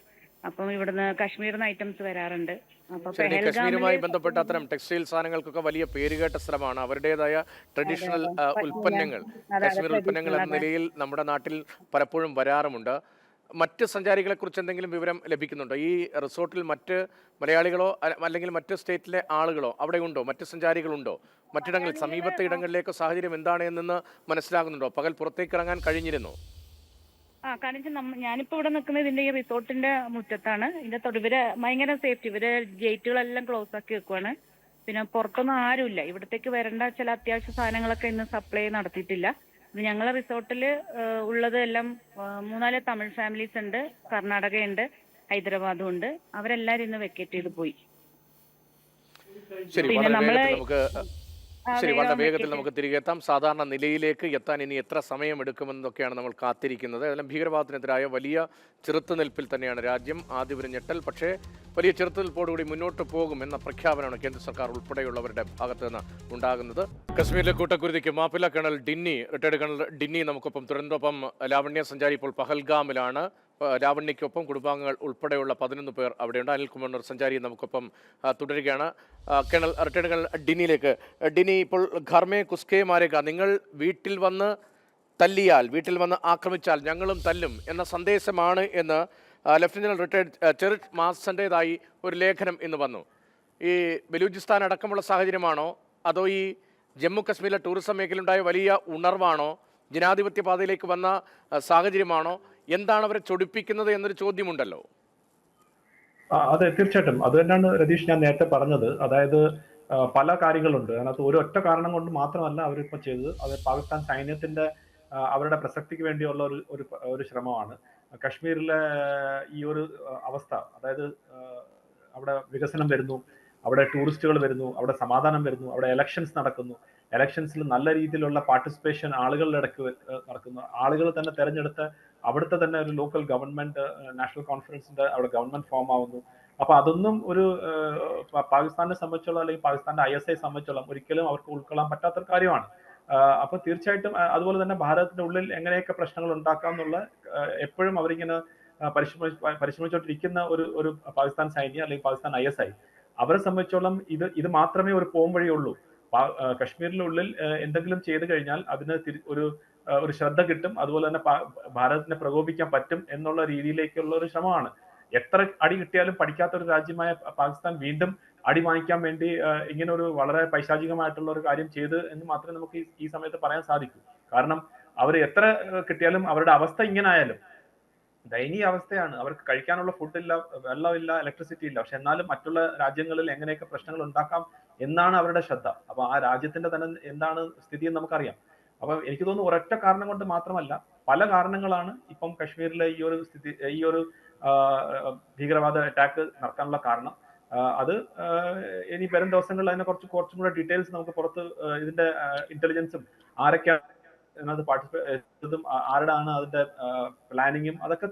അപ്പം ഇവിടുന്ന് കാശ്മീരിൽ നിന്ന് ഐറ്റംസ് വരാറുണ്ട്. അപ്പൊ ശരി, കശ്മീരുമായി പെഹൽഗാമില് ബന്ധപ്പെട്ട അത്തരം ടെക്സ്റ്റൈൽ സാധനങ്ങൾക്കൊക്കെ വലിയ പേരുകേട്ട സ്ഥലമാണ്. അവരുടേതായ ട്രഡീഷണൽ ഉൽപ്പന്നങ്ങൾ, കാശ്മീർ ഉൽപ്പന്നങ്ങൾ എന്ന നിലയിൽ നമ്മുടെ നാട്ടിൽ പലപ്പോഴും വരാറുമുണ്ട്. മറ്റ് സഞ്ചാരികളെ കുറിച്ച് എന്തെങ്കിലും വിവരം ലഭിക്കുന്നുണ്ടോ? ഈ റിസോർട്ടിൽ മറ്റ് മലയാളികളോ അല്ലെങ്കിൽ മറ്റ് സ്റ്റേറ്റിലെ ആളുകളോ അവിടെ ഉണ്ടോ? മറ്റ് സഞ്ചാരികളുണ്ടോ? മറ്റിടങ്ങളിൽ സമീപത്തെ ഇടങ്ങളിലേക്ക് സാഹചര്യം എന്താണ് എന്ന് മനസ്സിലാകുന്നുണ്ടോ? പകൽ പുറത്തേക്ക് ഇറങ്ങാൻ കഴിഞ്ഞിരുന്നോ? കാരണം ഞാനിപ്പോ ഇവിടെ നിൽക്കുന്നത് ഇതിന്റെ ഈ റിസോർട്ടിന്റെ മുറ്റത്താണ്. ഇതിന്റെ ഇവര് ഭയങ്കര സേഫ്റ്റി, ഇവര് ഗേറ്റുകളെല്ലാം ക്ലോസ് ആക്കി വെക്കുവാണ്. പിന്നെ പുറത്തൊന്നും ആരുമില്ല. ഇവിടത്തേക്ക് വരേണ്ട ചില അത്യാവശ്യ സാധനങ്ങളൊക്കെ ഇന്ന് സപ്ലൈ നടത്തിയിട്ടില്ല. ഇത് ഞങ്ങളെ റിസോർട്ടിൽ ഉള്ളത് എല്ലാം 3-4 തമിഴ് ഫാമിലീസ് ഉണ്ട്, കർണാടകയുണ്ട്, ഹൈദരാബാദും ഉണ്ട്. അവരെല്ലാരും ഇന്ന് വെക്കേറ്റ് ചെയ്ത് പോയി. ശരി, പിന്നെ വളരെ നമ്മള് വേഗത്തിൽ നമുക്ക് ശരി, വളരെ വേഗത്തിൽ നമുക്ക് തിരികെ എത്താം. സാധാരണ നിലയിലേക്ക് എത്താൻ ഇനി എത്ര സമയം എടുക്കുമെന്നൊക്കെയാണ് നമ്മൾ കാത്തിരിക്കുന്നത്. അതെല്ലാം ഭീകരവാദത്തിനെതിരായ വലിയ ചെറുത്തുനിൽപ്പിൽ തന്നെയാണ് രാജ്യം. ആദ്യം ഒരു ഞെട്ടൽ, പക്ഷേ വലിയ ചെറുത്തുനിൽപ്പോടുകൂടി മുന്നോട്ട് പോകും എന്ന പ്രഖ്യാപനമാണ് കേന്ദ്ര സർക്കാർ ഉൾപ്പെടെയുള്ളവരുടെ ഭാഗത്ത് നിന്ന് ഉണ്ടാകുന്നത്. കശ്മീരിലെ കൂട്ടക്കുരുതിക്ക് മാപ്പിള കേണൽ ഡിന്നി, റിട്ടയർഡ് കേണൽ ഡിന്നി നമുക്കൊപ്പം തുടർന്നൊപ്പം ലാവണ്യ സഞ്ചാരി ഇപ്പോൾ പഹൽഗാമിലാണ്. ലാവണ്യയ്ക്കൊപ്പം കുടുംബാംഗങ്ങൾ ഉൾപ്പെടെയുള്ള 11 പേർ അവിടെയുണ്ട്. അനിൽകുമാർ സഞ്ചാരി നമുക്കൊപ്പം തുടരുകയാണ്. കേണൽ, റിട്ടയർഡ് കേണൽ ഡിന്നിയിലേക്ക്. ഡിന്നി, ഇപ്പോൾ ഘർമേ കുസ്കേ മാരേക, നിങ്ങൾ വീട്ടിൽ വന്ന് തല്ലിയാൽ, വീട്ടിൽ വന്ന് ആക്രമിച്ചാൽ ഞങ്ങളും തല്ലും എന്ന സന്ദേശമാണ് എന്ന് ലഫ്റ്റനന്റ് ജനറൽ റിട്ടയർഡ് ചെറിറ്റ് മാസൻ്റേതായി ഒരു ലേഖനം ഇന്ന് വന്നു. ഈ ബലൂചിസ്ഥാൻ അടക്കമുള്ള സാഹചര്യമാണോ, അതോ ഈ ജമ്മു കശ്മീരിലെ ടൂറിസം മേഖലയുണ്ടായ വലിയ ഉണർവാണോ, ജനാധിപത്യ പാതയിലേക്ക് വന്ന സാഹചര്യമാണോ, എന്താണ് അവരെ ചൊടിപ്പിക്കുന്നത് എന്നൊരു ചോദ്യമുണ്ടല്ലോ? അതെ, തീർച്ചയായിട്ടും അത് തന്നെയാണ് രതീഷ് ഞാൻ നേരത്തെ പറഞ്ഞത്. അതായത് പല കാര്യങ്ങളുണ്ട് അതിനകത്ത്. ഒരു ഒറ്റ കാരണം കൊണ്ട് മാത്രമല്ല അവരിപ്പോൾ ചെയ്തത്. അത് പാകിസ്ഥാൻ സൈന്യത്തിന്റെ അവരുടെ പ്രസക്തിക്ക് വേണ്ടിയുള്ള ഒരു ശ്രമമാണ്. കശ്മീരിലെ ഈ ഒരു അവസ്ഥ, അതായത് അവിടെ വികസനം വരുന്നു, അവിടെ ടൂറിസ്റ്റുകൾ വരുന്നു, അവിടെ സമാധാനം വരുന്നു, അവിടെ എലക്ഷൻസ് നടക്കുന്നു. എലക്ഷൻസിൽ നല്ല രീതിയിലുള്ള പാർട്ടിസിപ്പേഷൻ ആളുകളുടെ ഇടയ്ക്ക് നടക്കുന്നു. ആളുകൾ തന്നെ തെരഞ്ഞെടുത്ത് അവിടുത്തെ തന്നെ ഒരു ലോക്കൽ ഗവൺമെന്റ്, നാഷണൽ കോൺഫറൻസിന്റെ അവിടെ ഗവൺമെന്റ് ഫോം ആവുന്നു. അപ്പൊ അതൊന്നും ഒരു പാകിസ്ഥാനെ സംബന്ധിച്ചോളം അല്ലെങ്കിൽ പാകിസ്ഥാന്റെ ISI സംബന്ധിച്ചോളം ഒരിക്കലും അവർക്ക് ഉൾക്കൊള്ളാൻ പറ്റാത്തൊരു കാര്യമാണ്. അപ്പൊ തീർച്ചയായിട്ടും അതുപോലെ തന്നെ ഭാരതത്തിന്റെ ഉള്ളിൽ എങ്ങനെയൊക്കെ പ്രശ്നങ്ങൾ ഉണ്ടാക്കാം എന്നുള്ള എപ്പോഴും അവരിങ്ങനെ പരിശ്രമിച്ചുകൊണ്ടിരിക്കുന്ന ഒരു പാകിസ്ഥാൻ സൈന്യം അല്ലെങ്കിൽ പാകിസ്ഥാൻ ISI, അവരെ സംബന്ധിച്ചോളം ഇത് മാത്രമേ ഒരു പോംവഴിയുള്ളൂ. കശ്മീരിനുള്ളിൽ എന്തെങ്കിലും ചെയ്തു കഴിഞ്ഞാൽ അതിന് ഒരു ശ്രദ്ധ കിട്ടും, അതുപോലെ തന്നെ ഭാരതത്തിനെ പ്രകോപിക്കാൻ പറ്റും എന്നുള്ള രീതിയിലേക്കുള്ള ഒരു ശ്രമമാണ്. എത്ര അടി കിട്ടിയാലും പഠിക്കാത്ത ഒരു രാജ്യമായ പാകിസ്ഥാൻ വീണ്ടും അടി വാങ്ങിക്കാൻ വേണ്ടി ഇങ്ങനെ ഒരു വളരെ പൈശാചികമായിട്ടുള്ള ഒരു കാര്യം ചെയ്ത് എന്ന് മാത്രമേ നമുക്ക് ഈ സമയത്ത് പറയാൻ സാധിക്കൂ. കാരണം അവർ എത്ര കിട്ടിയാലും അവരുടെ അവസ്ഥ ഇങ്ങനെ ആയാലും ദയനീയ അവസ്ഥയാണ്. അവർക്ക് കഴിക്കാനുള്ള ഫുഡില്ല, വെള്ളമില്ല, ഇലക്ട്രിസിറ്റി ഇല്ല. പക്ഷെ എന്നാലും മറ്റുള്ള രാജ്യങ്ങളിൽ എങ്ങനെയൊക്കെ പ്രശ്നങ്ങൾ ഉണ്ടാക്കാം എന്നാണ് അവരുടെ ശ്രദ്ധ. അപ്പൊ ആ രാജ്യത്തിന്റെ തന്നെ എന്താണ് സ്ഥിതി എന്ന് നമുക്കറിയാം. അപ്പൊ എനിക്ക് തോന്നുന്നു ഒരൊറ്റ കാരണം കൊണ്ട് മാത്രമല്ല, പല കാരണങ്ങളാണ് ഇപ്പം കശ്മീരിലെ ഈ ഒരു ഭീകരവാദ അറ്റാക്ക് നടക്കാനുള്ള കാരണം. അത് ഇനി വരും ദിവസങ്ങളിൽ അതിനെ കുറച്ചും കൂടെ ഡീറ്റെയിൽസ് നമുക്ക് പുറത്ത് ഇതിന്റെ ഇന്റലിജൻസും ആരൊക്കെയാണ് അതിനകത്ത് പാർട്ടിസിപ്പേറ്റും ആരുടെയാണ് അതിന്റെ പ്ലാനിങ്ങും അതൊക്കെ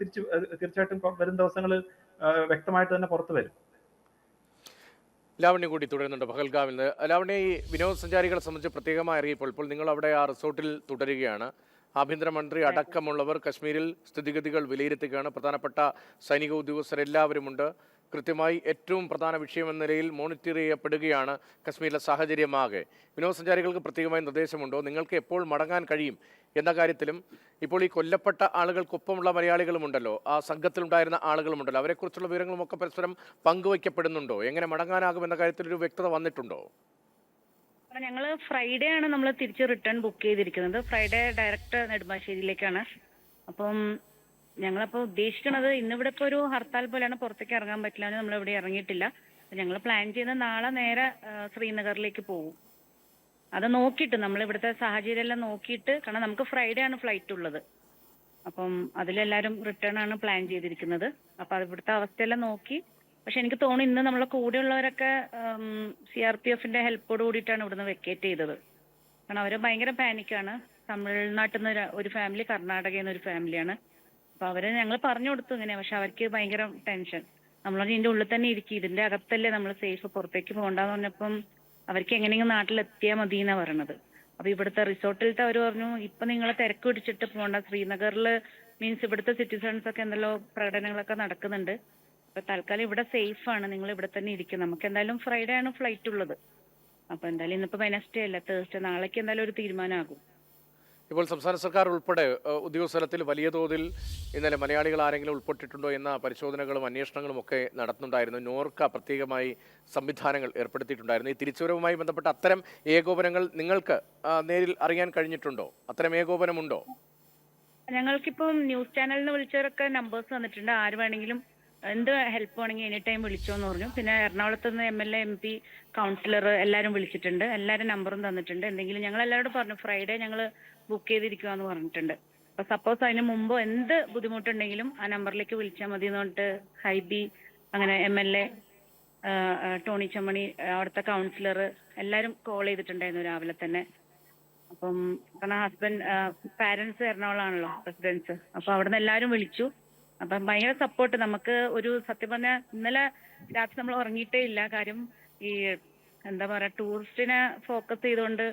തീർച്ചയായിട്ടും വരും ദിവസങ്ങളിൽ വ്യക്തമായിട്ട് തന്നെ പുറത്തു വരും. ലാവണ്യ കൂടി തുടരുന്നുണ്ട് പഹൽഗാമിൽ നിന്ന്. ലാവണ്യ, ഈ വിനോദസഞ്ചാരികളെ സംബന്ധിച്ച് പ്രത്യേകമായി അറിയിപ്പോൾ ഇപ്പോൾ നിങ്ങൾ അവിടെ ആ റിസോർട്ടിൽ തുടരുകയാണ്. ആഭ്യന്തരമന്ത്രി അടക്കമുള്ളവർ കശ്മീരിൽ സ്ഥിതിഗതികൾ വിലയിരുത്തുകയാണ്. പ്രധാനപ്പെട്ട സൈനിക ഉദ്യോഗസ്ഥരെല്ലാവരുമുണ്ട്. കൃത്യമായി ഏറ്റവും പ്രധാന വിഷയമെന്ന നിലയിൽ മോണിറ്റർ ചെയ്യപ്പെടുകയാണ് കശ്മീരിലെ സാഹചര്യമാകെ. വിനോദസഞ്ചാരികൾക്ക് പ്രത്യേകമായി നിർദ്ദേശമുണ്ടോ? നിങ്ങൾക്ക് എപ്പോൾ മടങ്ങാൻ കഴിയും എന്ന കാര്യത്തിലും ഇപ്പോൾ ഈ കൊല്ലപ്പെട്ട ആളുകൾക്കൊപ്പമുള്ള മലയാളികളുമുണ്ടല്ലോ, ആ സംഘത്തിലുണ്ടായിരുന്ന ആളുകളുമുണ്ടല്ലോ, അവരെക്കുറിച്ചുള്ള വിവരങ്ങളുമൊക്കെ പരസ്പരം പങ്കുവയ്ക്കപ്പെടുന്നുണ്ടോ? എങ്ങനെ മടങ്ങാനാകും എന്ന കാര്യത്തിൽ ഒരു വ്യക്തത വന്നിട്ടുണ്ടോ? ഞങ്ങൾ ഫ്രൈഡേ ആണ് നമ്മൾ തിരിച്ച് റിട്ടേൺ ബുക്ക് ചെയ്തിരിക്കുന്നത്. ഫ്രൈഡേ ഡയറക്റ്റ് നെടുമ്പാശ്ശേരിയിലേക്കാണ്. അപ്പം ഞങ്ങളപ്പോൾ ഉദ്ദേശിക്കുന്നത് ഇന്നിവിടെ ഇപ്പോൾ ഒരു ഹർത്താൽ പോലെയാണ്, പുറത്തേക്ക് ഇറങ്ങാൻ പറ്റില്ല, നമ്മളിവിടെ ഇറങ്ങിയിട്ടില്ല. ഞങ്ങൾ പ്ലാൻ ചെയ്യുന്നത് നാളെ നേരെ ശ്രീനഗറിലേക്ക് പോകും. അത് നോക്കിയിട്ട് നമ്മൾ ഇവിടുത്തെ സാഹചര്യം എല്ലാം നോക്കിയിട്ട്, കാരണം നമുക്ക് ഫ്രൈഡേ ആണ് ഫ്ലൈറ്റ് ഉള്ളത്. അപ്പം അതിലെല്ലാവരും റിട്ടേൺ ആണ് പ്ലാൻ ചെയ്തിരിക്കുന്നത്. അപ്പം അത് ഇവിടുത്തെ അവസ്ഥയെല്ലാം നോക്കി. പക്ഷെ എനിക്ക് തോന്നുന്നു ഇന്ന് നമ്മളെ കൂടെയുള്ളവരൊക്കെ CRPFന്റെ ഹെൽപ്പോട് കൂടിയിട്ടാണ് ഇവിടുന്ന് വെക്കേറ്റ് ചെയ്തത്. കാരണം അവർ ഭയങ്കര പാനിക്കാണ്. തമിഴ്നാട്ടിൽ നിന്ന് ഒരു ഫാമിലി, കർണാടകയിൽ നിന്ന് ഒരു ഫാമിലിയാണ്. അപ്പൊ അവരെ ഞങ്ങൾ പറഞ്ഞു കൊടുത്തു ഇങ്ങനെ, പക്ഷെ അവർക്ക് ഭയങ്കര ടെൻഷൻ. നമ്മളത് ഇതിന്റെ ഉള്ളിൽ തന്നെ ഇരിക്കും, ഇതിന്റെ അകത്തല്ലേ നമ്മൾ സേഫ്, പുറത്തേക്ക് പോകണ്ടെന്ന് പറഞ്ഞപ്പം അവർക്ക് എങ്ങനെയെങ്കിലും നാട്ടിലെത്തിയാൽ മതി എന്നാ പറയണത്. അപ്പൊ ഇവിടുത്തെ റിസോർട്ടിലത്തെ അവർ പറഞ്ഞു ഇപ്പൊ നിങ്ങൾ തിരക്ക് പിടിച്ചിട്ട് പോകണ്ട, ശ്രീനഗറിൽ മീൻസ് ഇവിടുത്തെ സിറ്റിസൺസ് ഒക്കെ എന്തെല്ലോ പ്രകടനങ്ങളൊക്കെ നടക്കുന്നുണ്ട്. അപ്പൊ തൽക്കാലം ഇവിടെ സേഫ് ആണ്, നിങ്ങൾ ഇവിടെ തന്നെ ഇരിക്കും. നമുക്ക് എന്തായാലും ഫ്രൈഡേ ആണ് ഫ്ലൈറ്റ് ഉള്ളത്. അപ്പൊ എന്തായാലും ഇന്നിപ്പോ വെനസ്ഡേ അല്ല, തേഴ്സ്ഡേ, നാളേക്ക് എന്തായാലും ഒരു തീരുമാനമാകും. ഇപ്പോൾ സംസ്ഥാന സർക്കാർ ഉൾപ്പെടെ ഉദ്യോഗസ്ഥലത്തിൽ വലിയ തോതിൽ ഇന്നലെ മലയാളികൾ ആരെങ്കിലും ഉൾപ്പെട്ടിട്ടുണ്ടോ എന്ന പരിശോധനകളും അന്വേഷണങ്ങളും ഒക്കെ നടത്തുന്നുണ്ടായിരുന്നു. നോർക്ക പ്രത്യേകമായി സംവിധാനങ്ങൾ ഏർപ്പെടുത്തിയിട്ടുണ്ടായിരുന്നു. ഈ തിരിച്ചുവരവുമായി ബന്ധപ്പെട്ട അത്തരം ഏകോപനങ്ങൾ നിങ്ങൾക്ക് നേരിൽ അറിയാൻ കഴിഞ്ഞിട്ടുണ്ടോ? അത്തരം ഏകോപനമുണ്ടോ? ഞങ്ങൾക്കിപ്പം ന്യൂസ് ചാനലിന് വിളിച്ചവരൊക്കെ നമ്പേഴ്സ് തന്നിട്ടുണ്ട്. ആര് വേണമെങ്കിലും എന്ത് ഹെൽപ്പ് വേണമെങ്കിൽ എനി ടൈം വിളിച്ചോന്ന് പറഞ്ഞു. പിന്നെ എറണാകുളത്ത് നിന്ന് MLA MP കൗൺസിലർ എല്ലാവരും വിളിച്ചിട്ടുണ്ട്, എല്ലാവരും നമ്പറും തന്നിട്ടുണ്ട്. എന്തെങ്കിലും ഞങ്ങൾ എല്ലാവരോടും പറഞ്ഞു ഫ്രൈഡേ ഞങ്ങൾ ബുക്ക് ചെയ്തിരിക്കുകയെന്ന് പറഞ്ഞിട്ടുണ്ട്. അപ്പൊ സപ്പോസ് അതിന് മുമ്പോ എന്ത് ബുദ്ധിമുട്ടുണ്ടെങ്കിലും ആ നമ്പറിലേക്ക് വിളിച്ചാൽ മതി എന്ന് പറഞ്ഞിട്ട് ഹൈബി, അങ്ങനെ MLA ടോണി ചമ്മണി, അവിടുത്തെ കൗൺസിലർ എല്ലാവരും കോൾ ചെയ്തിട്ടുണ്ടായിരുന്നു രാവിലെ തന്നെ. അപ്പം കാരണം ഹസ്ബൻഡ് പാരന്റ്സ് എറണാകുളമാണല്ലോ റെസിഡൻസ്, അപ്പൊ അവിടുന്ന് എല്ലാവരും വിളിച്ചു. അപ്പം ഭയങ്കര സപ്പോർട്ട്. നമുക്ക് ഒരു സത്യം പറഞ്ഞാൽ ഇന്നലെ രാത്രി നമ്മൾ ഉറങ്ങിയിട്ടേ ഇല്ല. കാര്യം ഈ എന്താ പറയാ, ടൂറിസ്റ്റിനെ ഫോക്കസ് ചെയ്തുകൊണ്ട്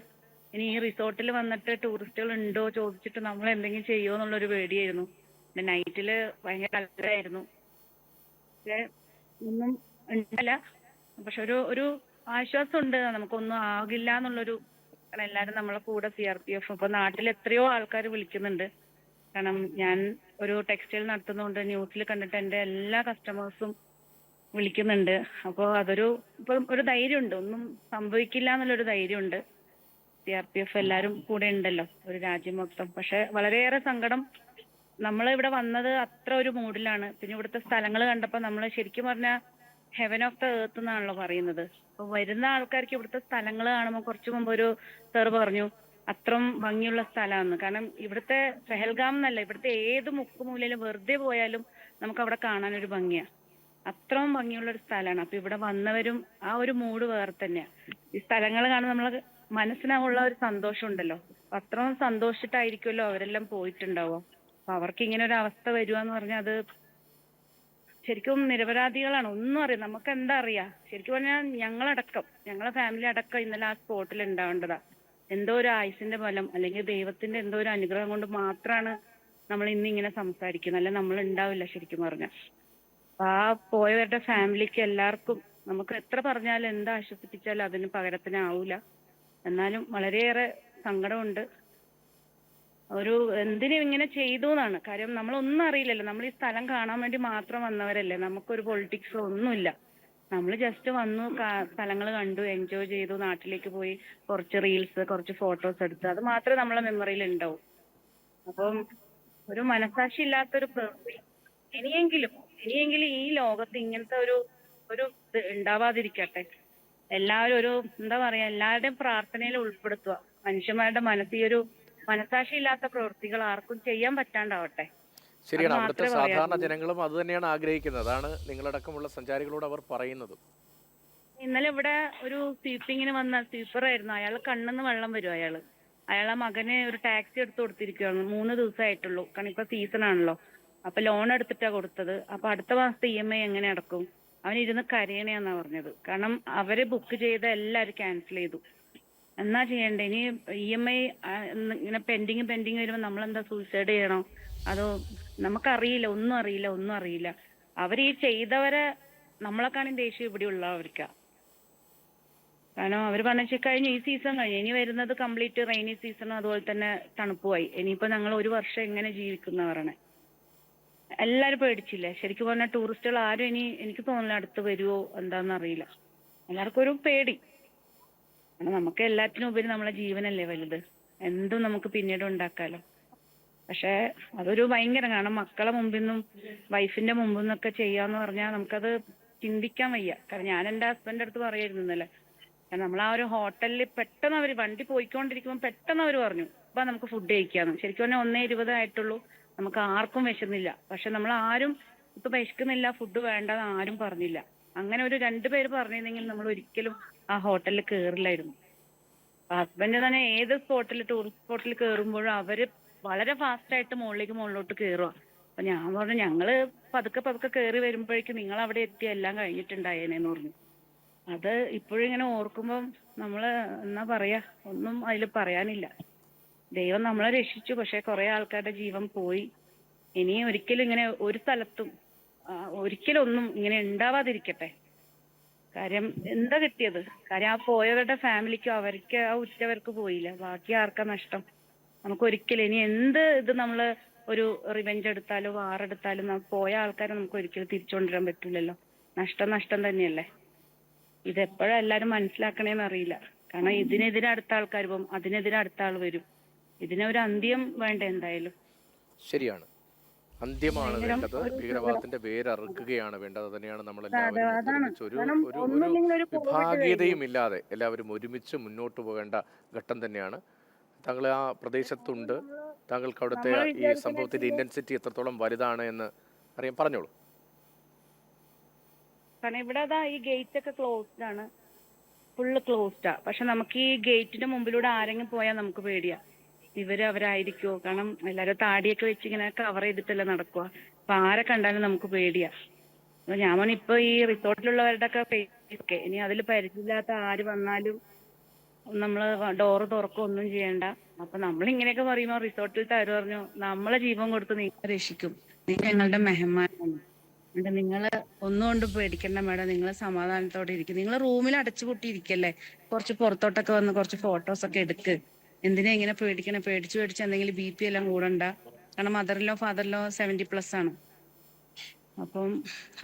ഇനി ഈ റിസോർട്ടിൽ വന്നിട്ട് ടൂറിസ്റ്റുകൾ ഉണ്ടോ ചോദിച്ചിട്ട് നമ്മൾ എന്തെങ്കിലും ചെയ്യുമോ എന്നുള്ളൊരു പേടിയായിരുന്നു. പിന്നെ നൈറ്റില് ഭയങ്കര അലർട്ടായിരുന്നു, പക്ഷെ ഒന്നും ഉണ്ടല്ല. പക്ഷെ ഒരു ആശ്വാസമുണ്ട്, നമുക്കൊന്നും ആകില്ല എന്നുള്ളൊരു. കാരണം എല്ലാവരും നമ്മളെ കൂടെ CRPF, ഇപ്പൊ നാട്ടിൽ എത്രയോ ആൾക്കാർ വിളിക്കുന്നുണ്ട്. കാരണം ഞാൻ ഒരു ടെക്സ്റ്റൈൽ നടത്തുന്നതുകൊണ്ട് ന്യൂസിൽ കണ്ടിട്ട് എൻ്റെ എല്ലാ കസ്റ്റമേഴ്സും വിളിക്കുന്നുണ്ട്. അപ്പോൾ ഇപ്പം ഒരു ധൈര്യമുണ്ട്, ഒന്നും സംഭവിക്കില്ല എന്നുള്ളൊരു ധൈര്യമുണ്ട്. CRPF എല്ലാവരും കൂടെ ഉണ്ടല്ലോ, ഒരു രാജ്യം മൊത്തം. പക്ഷെ വളരെയേറെ സങ്കടം, നമ്മൾ ഇവിടെ വന്നത് അത്ര ഒരു മൂഡിലാണ്. പിന്നെ ഇവിടുത്തെ സ്ഥലങ്ങൾ കണ്ടപ്പോൾ നമ്മൾ ശരിക്കും പറഞ്ഞാൽ ഹെവൻ ഓഫ് ദ എർത്ത് എന്നാണല്ലോ പറയുന്നത്. അപ്പൊ വരുന്ന ആൾക്കാർക്ക് ഇവിടുത്തെ സ്ഥലങ്ങൾ കാണുമ്പോൾ, കുറച്ചു മുമ്പ് ഒരു സാർ പറഞ്ഞു അത്രയും ഭംഗിയുള്ള സ്ഥലമാണ്. കാരണം ഇവിടുത്തെ പെഹൽഗാം എന്നല്ല, ഇവിടുത്തെ ഏത് മുക്കുമൂലയിലും വെറുതെ പോയാലും നമുക്ക് അവിടെ കാണാനൊരു ഭംഗിയാണ്. അത്രയും ഭംഗിയുള്ള ഒരു സ്ഥലമാണ്. അപ്പൊ ഇവിടെ വന്നവരും ആ ഒരു മൂഡ് വേറെ തന്നെയാണ്. ഈ സ്ഥലങ്ങൾ കാണുമ്പോൾ നമ്മളെ മനസ്സിനുള്ള ഒരു സന്തോഷം ഉണ്ടല്ലോ, അത്രയും സന്തോഷിച്ചിട്ടായിരിക്കുമല്ലോ അവരെല്ലാം പോയിട്ടുണ്ടാവുക. അപ്പൊ അവർക്ക് ഇങ്ങനെ ഒരു അവസ്ഥ വരുവാന്ന് പറഞ്ഞാൽ അത് ശരിക്കും നിരപരാധികളാണ്. ഒന്നും അറിയാം, നമുക്ക് എന്താ അറിയാ. ശരിക്കും പറഞ്ഞാൽ ഞങ്ങളടക്കം, ഞങ്ങളെ ഫാമിലി അടക്കം ഇന്നലെ ആ സ്പോട്ടിൽ ഉണ്ടാവേണ്ടതാ. എന്തോ ഒരു ആയുസിന്റെ ബലം അല്ലെങ്കിൽ ദൈവത്തിന്റെ എന്തോ ഒരു അനുഗ്രഹം കൊണ്ട് മാത്രമാണ് നമ്മൾ ഇന്ന് ഇങ്ങനെ സംസാരിക്കുന്നത്, അല്ലെ നമ്മൾ ഉണ്ടാവില്ല ശരിക്കും പറഞ്ഞാൽ. ആ പോയവരുടെ ഫാമിലിക്ക് എല്ലാവർക്കും നമുക്ക് എത്ര പറഞ്ഞാലും എന്ത് ആശ്വസിപ്പിച്ചാലും അതിന് പകരത്തിനാവൂല. എന്നാലും വളരെയേറെ സങ്കടമുണ്ട്. ഒരു എന്തിനും ഇങ്ങനെ ചെയ്തു എന്നാണ്. കാര്യം നമ്മളൊന്നും അറിയില്ലല്ലോ, നമ്മൾ ഈ സ്ഥലം കാണാൻ വേണ്ടി മാത്രം വന്നവരല്ലേ, നമുക്കൊരു പൊളിറ്റിക്സോ ഒന്നുമില്ല. നമ്മൾ ജസ്റ്റ് വന്നു, സ്ഥലങ്ങൾ കണ്ടു, എൻജോയ് ചെയ്തു, നാട്ടിലേക്ക് പോയി കുറച്ച് റീൽസ്, കുറച്ച് ഫോട്ടോസ് എടുത്ത്, അത് മാത്രമേ നമ്മളെ മെമ്മറിയിൽ ഉണ്ടാവും. അപ്പം ഒരു മനസാക്ഷി ഇല്ലാത്തൊരു പ്രവൃത്തി ഇനിയെങ്കിലും ഈ ലോകത്ത് ഇങ്ങനത്തെ ഒരു ഇത് ഉണ്ടാവാതിരിക്കട്ടെ. എല്ലാവരും ഒരു എന്താ പറയാ, എല്ലാവരുടെയും പ്രാർത്ഥനയിൽ ഉൾപ്പെടുത്തുക. മനുഷ്യന്മാരുടെ ഈ ഒരു മനസാക്ഷി ഇല്ലാത്ത പ്രവൃത്തികൾ ആർക്കും ചെയ്യാൻ പറ്റാണ്ടാവട്ടെ. ശരിയാണ്, അവിടുത്തെ സാധാരണ ജനങ്ങളും അത് തന്നെയാണ് ആഗ്രഹിക്കുന്നത്. അതാണ് നിങ്ങളടക്കമുള്ള സഞ്ചാരികളോട് അവർ പറയുന്നത്. ഇന്നലെ ഇവിടെ ഒരു സ്വീപ്പിങ്ങിന് വന്ന സ്വീപ്പറായിരുന്നു. അയാൾ കണ്ണിന്ന് വെള്ളം വരും. അയാളെ മകന് ഒരു ടാക്സി എടുത്ത് കൊടുത്തിരിക്കുകയാണ്. 3 ദിവസമായിട്ടുള്ളൂ. കാരണം ഇപ്പൊ സീസൺ ആണല്ലോ. അപ്പൊ ലോൺ എടുത്തിട്ടാ കൊടുത്തത്. അപ്പൊ അടുത്ത മാസത്തെ EMI എങ്ങനെ അടക്കും? അവൻ ഇരുന്ന് കരയണേന്നാ പറഞ്ഞത്. കാരണം അവര് ബുക്ക് ചെയ്ത എല്ലാവരും ക്യാൻസൽ ചെയ്തു. എന്നാ ചെയ്യണ്ടേ ഇനി? EMI ഇങ്ങനെ പെൻഡിങ് വരുമ്പോൾ നമ്മളെന്താ സൂയിസൈഡ് ചെയ്യണോ? അതോ നമുക്കറിയില്ല, ഒന്നും അറിയില്ല. അവർ ഈ ചെയ്തവരെ നമ്മളെക്കാളും ദേഷ്യം ഇവിടെ ഉള്ളവർക്കാ. കാരണം അവർ പറഞ്ഞു കഴിഞ്ഞ ഈ സീസൺ കഴിഞ്ഞു, ഇനി വരുന്നത് കംപ്ലീറ്റ് റെയിനി സീസണും അതുപോലെ തന്നെ തണുപ്പുമായി. ഇനിയിപ്പോ ഞങ്ങൾ ഒരു വർഷം എങ്ങനെ ജീവിക്കുന്ന പറയണേ. എല്ലാരും പേടിച്ചില്ലേ ശരിക്കും പറഞ്ഞാൽ. ടൂറിസ്റ്റുകൾ ആരും ഇനി എനിക്ക് തോന്നില്ല അടുത്ത് വരുവോ എന്താന്ന് അറിയില്ല. എല്ലാവർക്കും ഒരു പേടി. നമുക്ക് എല്ലാത്തിനും ഉപരി നമ്മളെ ജീവനല്ലേ വലുത്. എന്തും നമുക്ക് പിന്നീട് ഉണ്ടാക്കാലോ. പക്ഷെ അതൊരു ഭയങ്കര, കാരണം മക്കളെ മുമ്പിൽ നിന്നും വൈഫിന്റെ മുമ്പിൽ നിന്നൊക്കെ ചെയ്യാന്ന് പറഞ്ഞാൽ നമുക്കത് ചിന്തിക്കാൻ വയ്യ. കാരണം ഞാൻ എൻ്റെ ഹസ്ബൻഡിന്റെ അടുത്ത് പറയായിരുന്നു ഇന്നലെ. കാരണം നമ്മൾ ആ ഒരു ഹോട്ടലിൽ പെട്ടെന്ന് അവർ വണ്ടി പോയിക്കൊണ്ടിരിക്കുമ്പോൾ പെട്ടെന്ന് അവർ പറഞ്ഞു അപ്പൊ നമുക്ക് ഫുഡ് കഴിക്കാന്ന്. ശരിക്കും പറഞ്ഞാൽ 1:20 ആയിട്ടുള്ളൂ. നമുക്ക് ആർക്കും വിശന്നില്ല. പക്ഷെ നമ്മൾ ആരും ഇപ്പൊ വിശക്കുന്നില്ല, ഫുഡ് വേണ്ടെന്ന് ആരും പറഞ്ഞില്ല. അങ്ങനെ ഒരു 2 പേര് പറഞ്ഞിരുന്നെങ്കിൽ നമ്മൾ ഒരിക്കലും ആ ഹോട്ടലിൽ കയറില്ലായിരുന്നു. ഹസ്ബൻഡ് തന്നെ ഏത് ടൂറിസ്റ്റ് സ്പോട്ടിൽ കയറുമ്പോഴും അവര് വളരെ ഫാസ്റ്റ് ആയിട്ട് മുകളിലോട്ട് കയറുക. അപ്പൊ ഞാൻ പറഞ്ഞു ഞങ്ങള് പതുക്കെ പതുക്കെ കയറി വരുമ്പോഴേക്കും നിങ്ങൾ അവിടെ എത്തി എല്ലാം കഴിഞ്ഞിട്ടുണ്ടായേനെന്ന് പറഞ്ഞു. അത് ഇപ്പോഴും ഇങ്ങനെ ഓർക്കുമ്പം നമ്മള് എന്നാ പറയാ, ഒന്നും അതിൽ പറയാനില്ല. ദൈവം നമ്മളെ രക്ഷിച്ചു, പക്ഷെ കുറെ ആൾക്കാരുടെ ജീവൻ പോയി. ഇനി ഒരിക്കലും ഇങ്ങനെ ഒരു സ്ഥലത്തും ഒരിക്കലും ഒന്നും ഇങ്ങനെ ഉണ്ടാവാതിരിക്കട്ടെ. കാര്യം എന്താ കിട്ടിയത്? കാര്യം ആ പോയവരുടെ ഫാമിലിക്കും അവർക്ക് ആ ഉറ്റവർക്ക് പോയില്ല, ബാക്കി ആർക്കാ നഷ്ടം? നമുക്ക് ഒരിക്കലും ഇനി എന്ത് ഇത് നമ്മള് ഒരു റിവെഞ്ച് എടുത്താലും വാറെടുത്താലും പോയ ആൾക്കാരെ നമുക്ക് ഒരിക്കലും തിരിച്ചുകൊണ്ടുവരാൻ പറ്റില്ലല്ലോ. നഷ്ടം നഷ്ടം തന്നെയല്ലേ. ഇതെപ്പോഴാ എല്ലാരും മനസ്സിലാക്കണേന്ന് അറിയില്ല. കാരണം ഇതിനെതിരെ അടുത്ത ആൾക്കാർ പോകും, അതിനെതിരെ അടുത്ത ആൾ വരും. ഇതിനൊരു അന്ത്യം വേണ്ട എന്തായാലും. ശരിയാണ്, അന്ത്യമാണ് വേണ്ടത്. ഭീകരവാദത്തിന്റെ വേരറുക്കുകയാണ് വേണ്ടത്. അത് തന്നെയാണ് നമ്മളെല്ലാവരും ഒത്തൊരുമിച്ച് ഒരു വിഭാഗീയതയും ഇല്ലാതെ എല്ലാവരും ഒരുമിച്ച് മുന്നോട്ട് പോകേണ്ട ഘട്ടം തന്നെയാണ്. താങ്കൾ ആ പ്രദേശത്തുണ്ട്, താങ്കൾക്ക് അവിടുത്തെ ഈ സംഭവത്തിന്റെ ഇന്റൻസിറ്റി എത്രത്തോളം വലുതാണ് എന്ന് അറിയാം, പറഞ്ഞോളൂ. കാരണം ഇവിടെ ഈ ഗേറ്റ് ഒക്കെ ക്ലോസ്ഡ് ആണ്, ഫുള്ള് ക്ലോസ്ഡാ. പക്ഷെ നമുക്ക് ഈ ഗേറ്റിന്റെ മുമ്പിലൂടെ ആരെങ്കിലും പോയാൽ നമുക്ക് പേടിയാ, അവരായിരിക്കുമോ? കാരണം എല്ലാരും താടിയൊക്കെ വെച്ച് ഇങ്ങനെ കവർ ചെയ്തിട്ടല്ലേ നടക്കുക. അപ്പൊ ആരെ കണ്ടാലും നമുക്ക് പേടിയാ. അപ്പൊ ഞാൻ ഇപ്പൊ ഈ റിസോർട്ടിലുള്ളവരുടെ ഒക്കെ ഇനി അതിൽ പരിചയമില്ലാത്ത ആര് വന്നാലും നമ്മള് ഡോറ് തുറക്കുക ഒന്നും ചെയ്യണ്ട. അപ്പൊ നമ്മൾ ഇങ്ങനെയൊക്കെ പറയുമ്പോ റിസോർട്ടിലത്തെ അവര് പറഞ്ഞു, നമ്മളെ ജീവൻ കൊടുത്ത് നിങ്ങൾ രക്ഷിക്കും, നിങ്ങൾ ഞങ്ങളുടെ മെഹമാനാണ്, നിങ്ങള് ഒന്നും കൊണ്ട് പേടിക്കണ്ട മേഡം, നിങ്ങൾ സമാധാനത്തോടെ ഇരിക്കും, നിങ്ങൾ റൂമിൽ അടച്ചുപൂട്ടിയിരിക്കല്ലേ, കുറച്ച് പുറത്തോട്ടൊക്കെ വന്ന് കുറച്ച് ഫോട്ടോസ് ഒക്കെ എടുക്ക്, എന്തിനാ ഇങ്ങനെ പേടിക്കണേ? പേടിച്ച് എന്തെങ്കിലും BP എല്ലാം കൂടണ്ട. കാരണം മദറിലോ ഫാദറിലോ 70+ ആണ്. അപ്പം